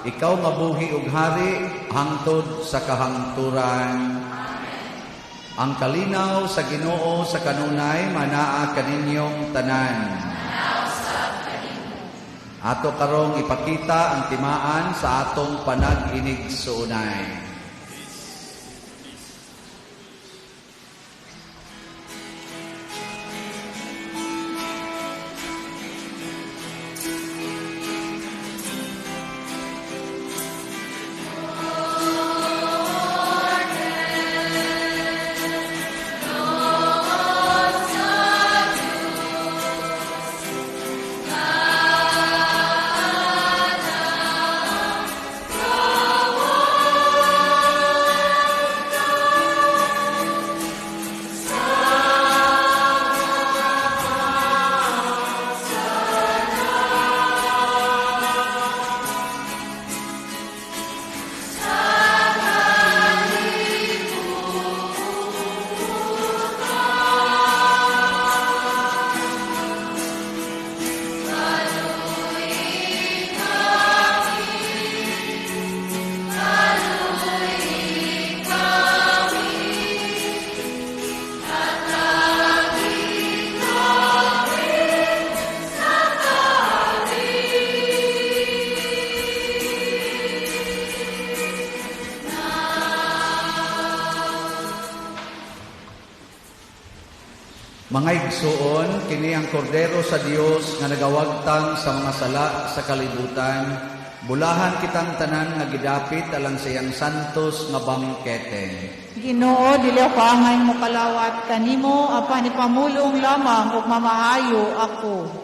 ikaw mabuhi ug hari, hangtod sa kahangturan. Ang kalinaw sa Ginoo sa kanunay manaa kaninyong tanan. Ato karong ipakita ang timaan sa atong panag-inig suunay. Mga igsuon, kini ang kordero sa Dios nga nagawagtang sa mga sala sa kalibutan. Bulahan kitang tanan nga gidapit alang sa iyang santos nga bangkete. Ginoo, dili ako angay mo kalawat kanimo, apan ipamulong lamang ug mamaayo ako.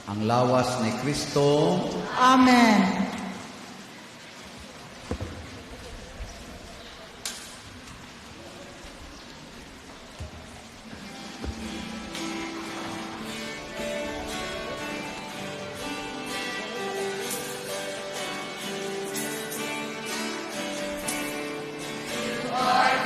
Ang lawas ni Kristo. Amen. Marvelous.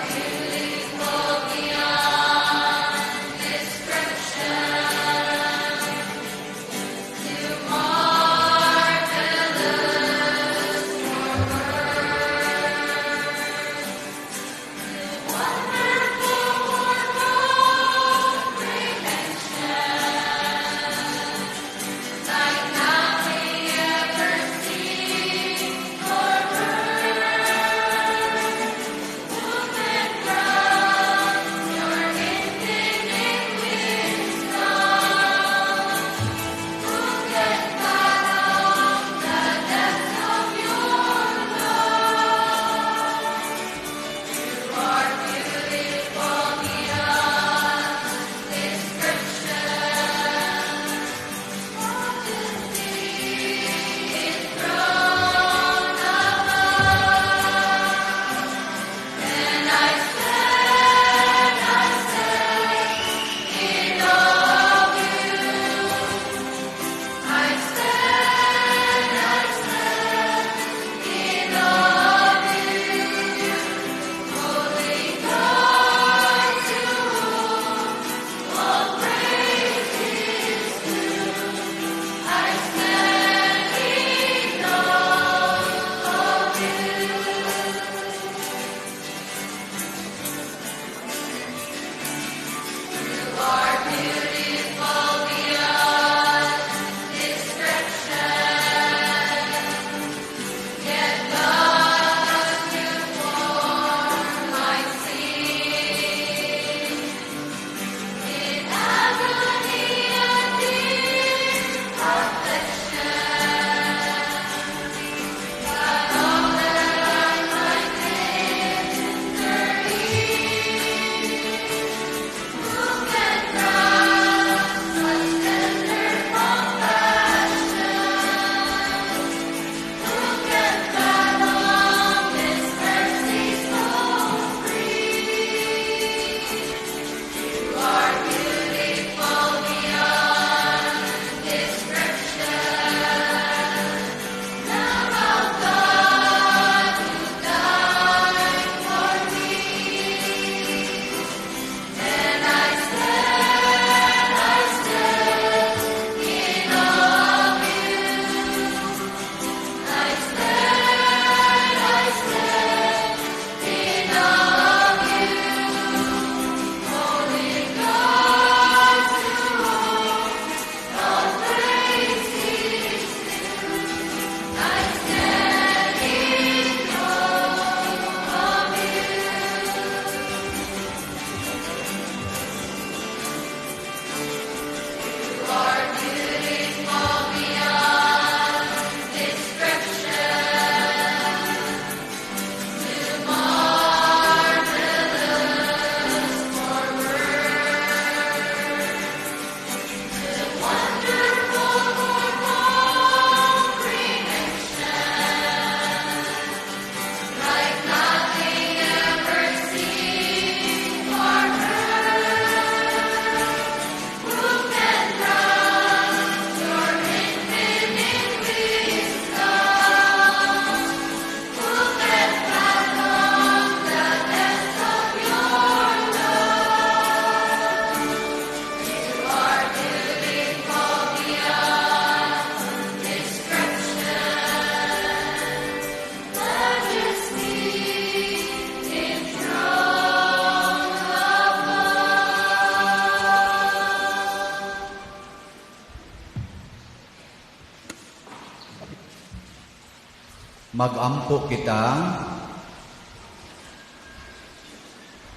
Magampo kita.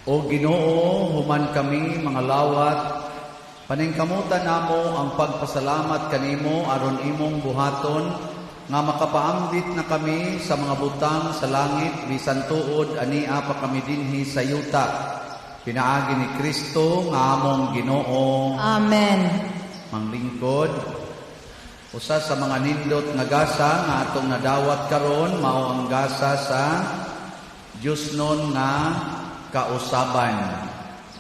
O Ginoo, human kami mga lawat, paningkamutan namo ang pagpasalamat kanimo aron imong buhaton nga makapaambit na kami sa mga butang sa langit bisan tuod ania pa kami dinhi sa yuta. Pinaagi ni Kristo nga among Ginoo. Amen. Manglingkod. Usa sa mga nindot nga gasa nga atong nadawat karon mao ang gasa sa Diosnon nga kausaban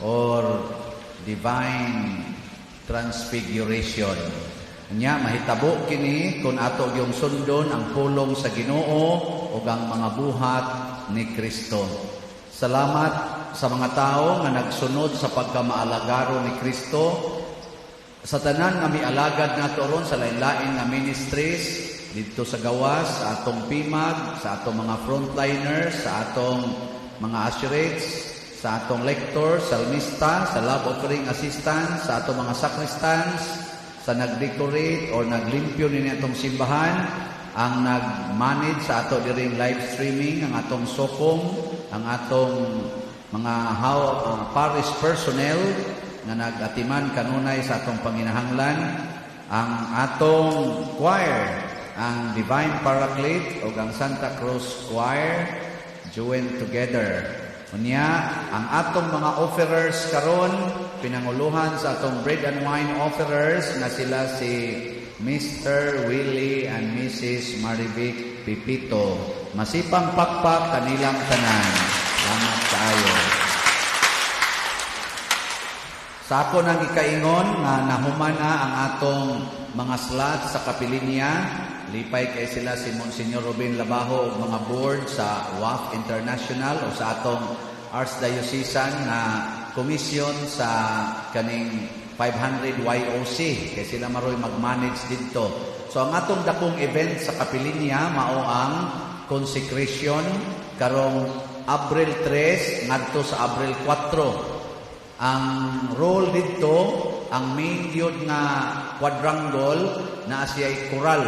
or divine transfiguration. Nya mahitabo kini kung ato gyung sundon ang pulong sa Ginoo ug ang mga buhat ni Kristo. Salamat sa mga tao nga nagsunod sa pagkamaalagaro ni Kristo. Sa tanan nga mialagad nato ron sa lain-lain nga ministries dito sa gawas, sa atong PIMAG, sa atong mga frontliners, sa atong mga usherates, sa atong lector, salmista, sa love offering assistant, sa atong mga sacristans, sa nag-decorate o naglimpyo ni atong simbahan, ang nag-manage sa ato diring live streaming, ang atong sokong, ang atong mga parish personnel nga nag-atiman kanunay sa atong panginahanglan, ang atong choir, ang Divine Paraclete o ang Santa Cruz Choir, join together. Unya, ang atong mga offerers karon pinanguluhan sa atong bread and wine offerers na sila si Mr. Willie and Mrs. Marivic Pipito. Masipang pakpak kanilang tanan. Salamat kaayo. Sa ako nang ikaingon nga nahuman na ang atong mga slots sa kapilinya, lipay kay sila si Monsignor Ruben Labajo ug mga board sa WAF International o sa atong Archdiocesan na komisyon sa kaning 500 YOC kay sila maroy mag-manage dito. So ang atong dakong event sa kapilinya mao ang consecration karong Abril 3 ngadto sa Abril 4. Ang role dito, ang main yun nga quadrangle na siya'y koral.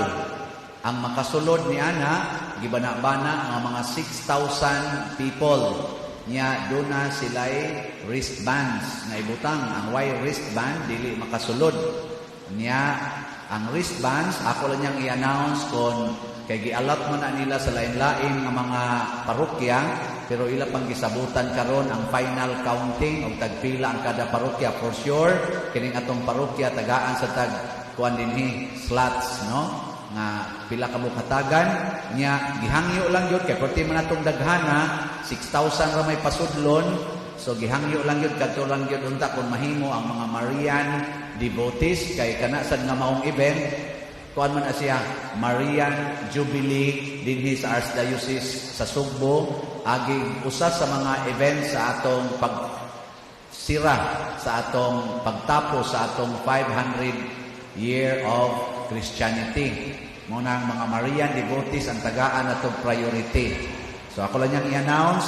Ang makasulod ni Ana, gibana-bana ang mga 6,000 people. Nya doon na sila'y wristbands na ibutang. Ang why wristband, dili makasulod. Nya, ang wristbands, ako lang niyang i-announce kung kay gialat man na nila sa lain-lain ng mga parokya, pero ila pang gisabutan karon ang final counting og tagpila ang kada parokya for sure. Kining atong parokya tagaan sa tag kuan dinhi slots, no? Nga pila ka bukatagan nya gihangyo lang gyud kay perti man atong daghana 6,000 ra may pasudlon. So gihangyo lang gyud kadto lang gyud unta kun mahimo ang mga Marian devotees kay kana sad nga maong event kuan man siya Marian Jubilee dinhi sa Archdiocese sa Sugbo, aging usa sa mga event sa atong pagsira sa atong pagtapos sa atong 500 year of Christianity. Muna ang mga Marian devotees ang tagaan atong priority. So ako lang niyang i-announce,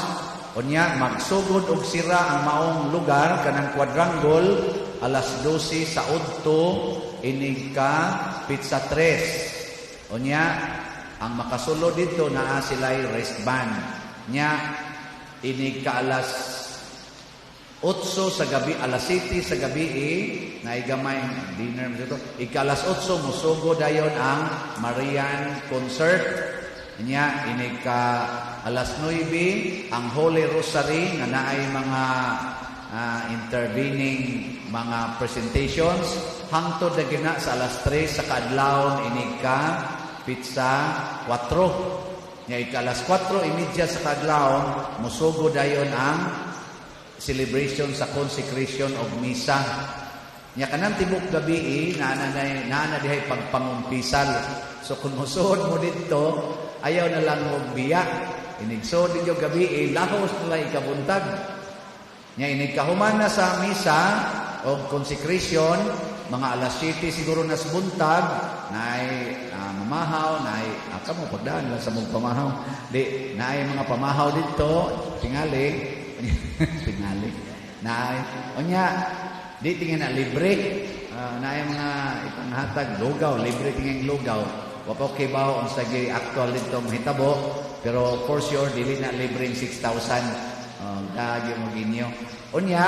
unya magsugod og sira ang maong lugar kanang quadrangle alas 12 sa udto inig ka pizza 3. Unya ang makasulod dito naa sila'y wristband. Nya inig ka alas 8 sa gabi, alas 7 sa gabi na igamay dinner dito. Ikalas 8 musugo dayon ang Marian concert. Nya inig ka alas 9 ang Holy Rosary nga naay mga intervening mga presentations hangtod na gina sa alas 3 sa kaadlawon inig ka pizza 4. Nya ikalas 4:30 sa kaadlawon musugo dayon ang celebration sa consecration of misa. Nya kanang tibok gabi naana dihay pagpangumpisal. So kung musuod mo dito ayaw na lang og biya. Inigsod ninyo gabi lahos na lang ikabuntag. Nya inigkahuman na sa misa o consecration, mga alas 7 siguro nas buntag, naay mamahaw, naay aka mo pagdaan lang sa mong pamahaw. Di, naay mga pamahaw dito, tingali, tingali. Naay, onya, di tingin na libre, naay mga ipanghatag lugaw, libre tingin lugaw. Wapo kibaw ang sagi actual dito mahitabo, pero for sure dili na libreng 6,000 dagi mo ginyo. Unya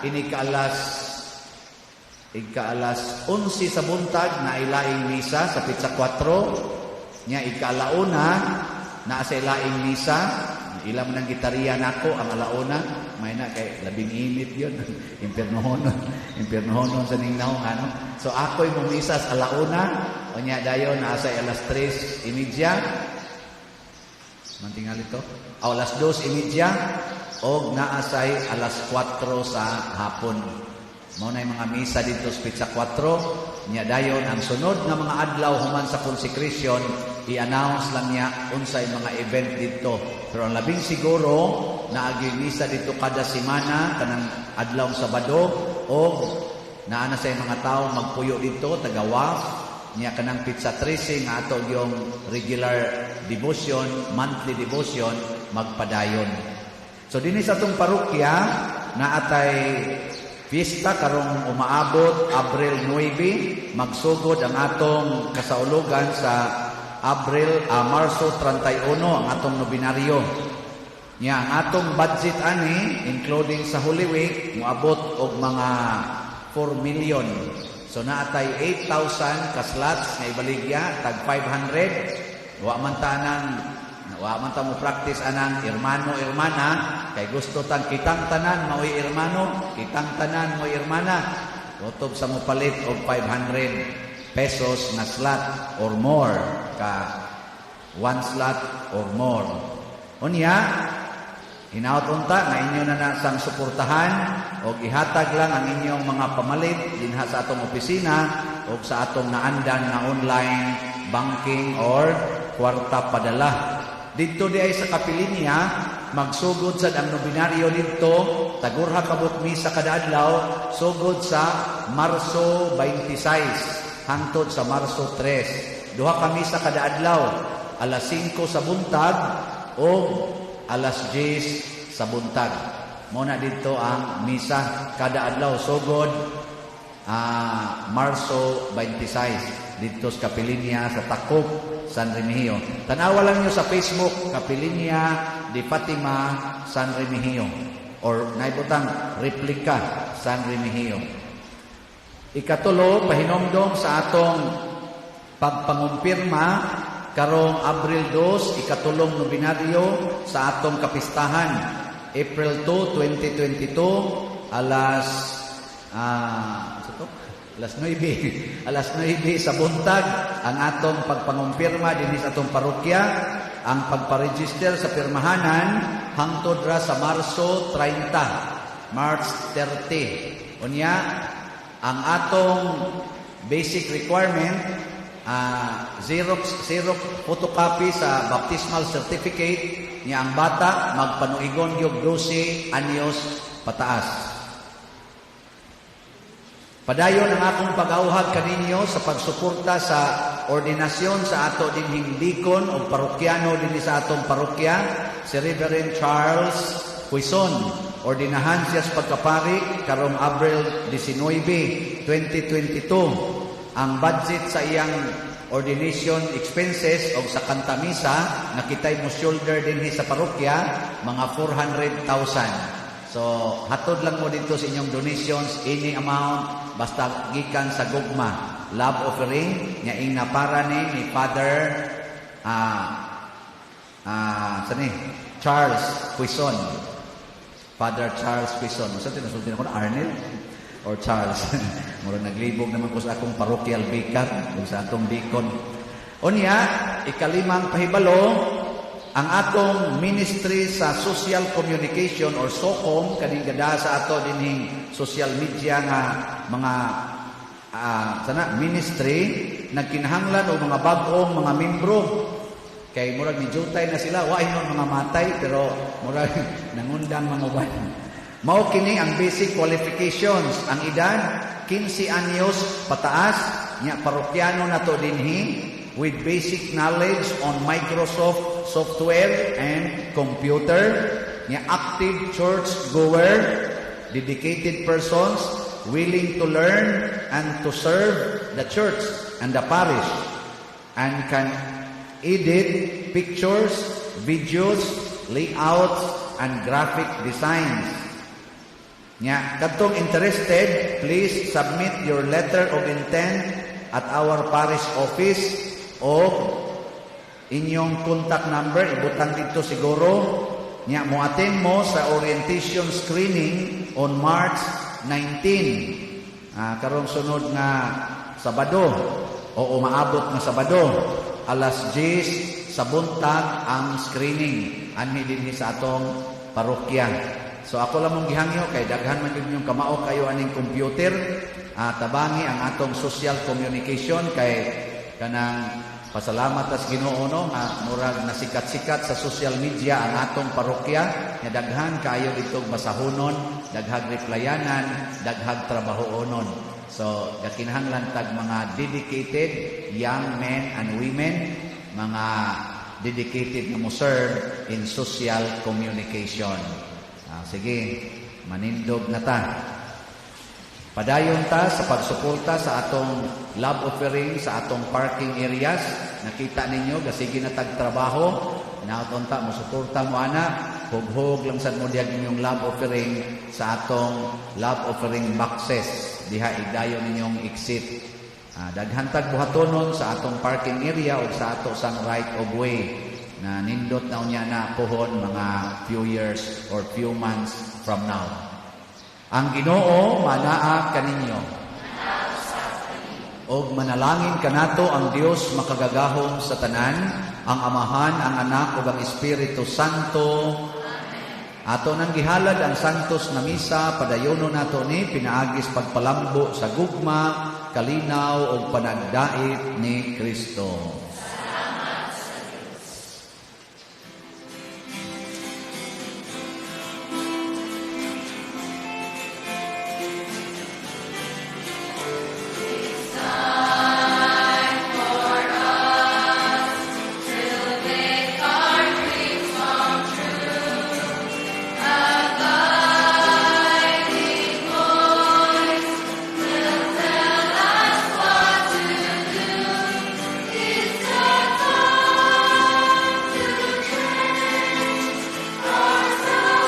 ikaalas 11 sa buntag na ilaing misa sa Pizza 4 nya ikaalauna na sa ilaing misa. Ilam ng gitarya nako ang alauna, may na kay labing init yun. Impiernohonon sa ningnaw ano. So ako'y mumisa sa alauna, o niya dayon nasa alas 3:30. Mantingal ito. O alas 2:30 o naasay alas 4 sa hapon. Mao na yung mga misa dito sa Pizza 4. Niya dayon ang sunod nga mga adlaw human sa consecration, i-announce lang niya unsay mga event dito. Pero ang labing siguro na agi misa dito kada semana kanang adlaw Sabado o naa na sa mga tao magpuyo dito tagawaf niya kanang Pizza 13 nga ato yung regular devotion, monthly devotion magpadayon. So dinhi sa atong parokya na atay fiesta karong umaabot Abril 9, magsugod ang atong kasaulugan sa Marso 31 ang atong nobinaryo. Nya ang atong budget ani including sa Holy Week moabot og mga 4 million. So naatay 8,000 ka slots nga ibaligya tag 500. Wa man ta mo practice anang hermano kay gusto tang kitang tanan maoy hermano, kitang tanan moy hermana. Utob sa mo palit og 500 pesos na slot or more ka 1 slot or more. Unya hinaut unta nga inyo na sang suportahan og ihatag lang ang inyong mga pamalit dinha sa atong opisina og sa atong naandan na online banking or kwarta padala. Dito di ay sa Kapilinya, magsugod sa ang nobinaryo dito, tagurha kabuk misa kada adlaw, sugod sa Marso 26 hangtod sa Marso 3. Duha ka misa kada adlaw, alas 5 sa buntag o alas 10 sa buntag. Muna dito ang misa kada adlaw, sugod Marso 26 dito sa Kapilinya sa Takop, San Remigio. Tanawa lang nyo sa Facebook, Kapilinya de Fatima, San Remigio. Or naibutang replika, San Remigio. Ikatulo, pahinomdom sa atong pagpangumpirma karong Abril 2, ikatulong nobinaryo sa atong kapistahan. April 2, 2022, alas 9 sa buntag ang atong pagpangumpirma dinhi sa atong parokya. Ang pagparegister sa pirmahanan hangtod ra sa March 30. Unya ang atong basic requirement Xerox photocopy sa baptismal certificate niya ang bata magpanuigon gyud 12 anyos pataas. Padayon ang akong pag-auhag kaninyo sa pagsuporta sa ordinasyon sa ato dinhing deacon o parokyano dinhi sa atong parokya, si Reverend Charles Quezon. Ordinahan siya sa pagkapari karong Abril 19, 2022. Ang budget sa iyang ordination expenses o sa kantamisa na kitay mo shoulder dinhi sa parokya, mga 400,000. So, hatod lang mo dito sa inyong donations, any amount, basta gikan sa gugma. Love offering, niya ing napara ni Father Charles Quezon. Father Charles Quezon. Masa tinasultin ako na Arnel or Charles. Murang naglibog naman ko sa akong parochial vicar, sa atong deacon. Unya, ikalimang pahibalo, ang atong ministry sa social communication or SOCOM kaning gada sa ato dinhing social media nga mga ministry nagkinahanglan og mga bag-ong mga membro kay murag ni jutay na sila wa inon mga matay pero murag nangundang manuban. Mao kini ang basic qualifications. Ang edad 15 anyos pataas nya parokyano nato dinhi with basic knowledge on Microsoft software and computer, nya active church goer, dedicated persons willing to learn and to serve the church and the parish. and can edit pictures, videos, layouts, and graphic designs. Nya, katong interested, please submit your letter of intent at our parish office o inyong contact number, ibutan dito siguro. Nya, mo-attend mo sa orientation screening on March 19. Karong sunod nga Sabado o umaabot nga Sabado. Alas 10 sa buntag ang screening. Anhi din sa atong parokya. So ako lang mong gihangyo kay daghan man yun yung kamao kayo aning computer. Tabangi ang atong social communication kay kanang pasalamat as Ginoo no murag nasikat-sikat sa social media ang atong parokya nga daghan kayo itong basahonon, daghag replyanan, daghag trabahoonon. So gakinahanglan tag mga dedicated young men and women, mga dedicated na mo serve in social communication. Sige, manindog na ta. Padayon ta sa pagsuporta sa atong love offering sa atong parking areas. Nakita ninyo, gasige na tagtrabaho. Nauton ta, musuporta mo ana. Hughog lang sad mo diag inyong love offering sa atong love offering boxes. Diha idayon ninyong exit. Daghantag buhatonon sa atong parking area o sa ato sang right of way. Na nindot na unya na pohon mga few years or few months from now. Ang Ginoo manaa kaninyo. Og manalangin kanato ang Dios makagagahom sa tanan, ang Amahan, ang Anak ug ang Espiritu Santo. Ato nang gihalad ang santos na misa, padayonon nato ni pinaagis pagpalambo sa gugma, kalinaw ug panagdait ni Kristo.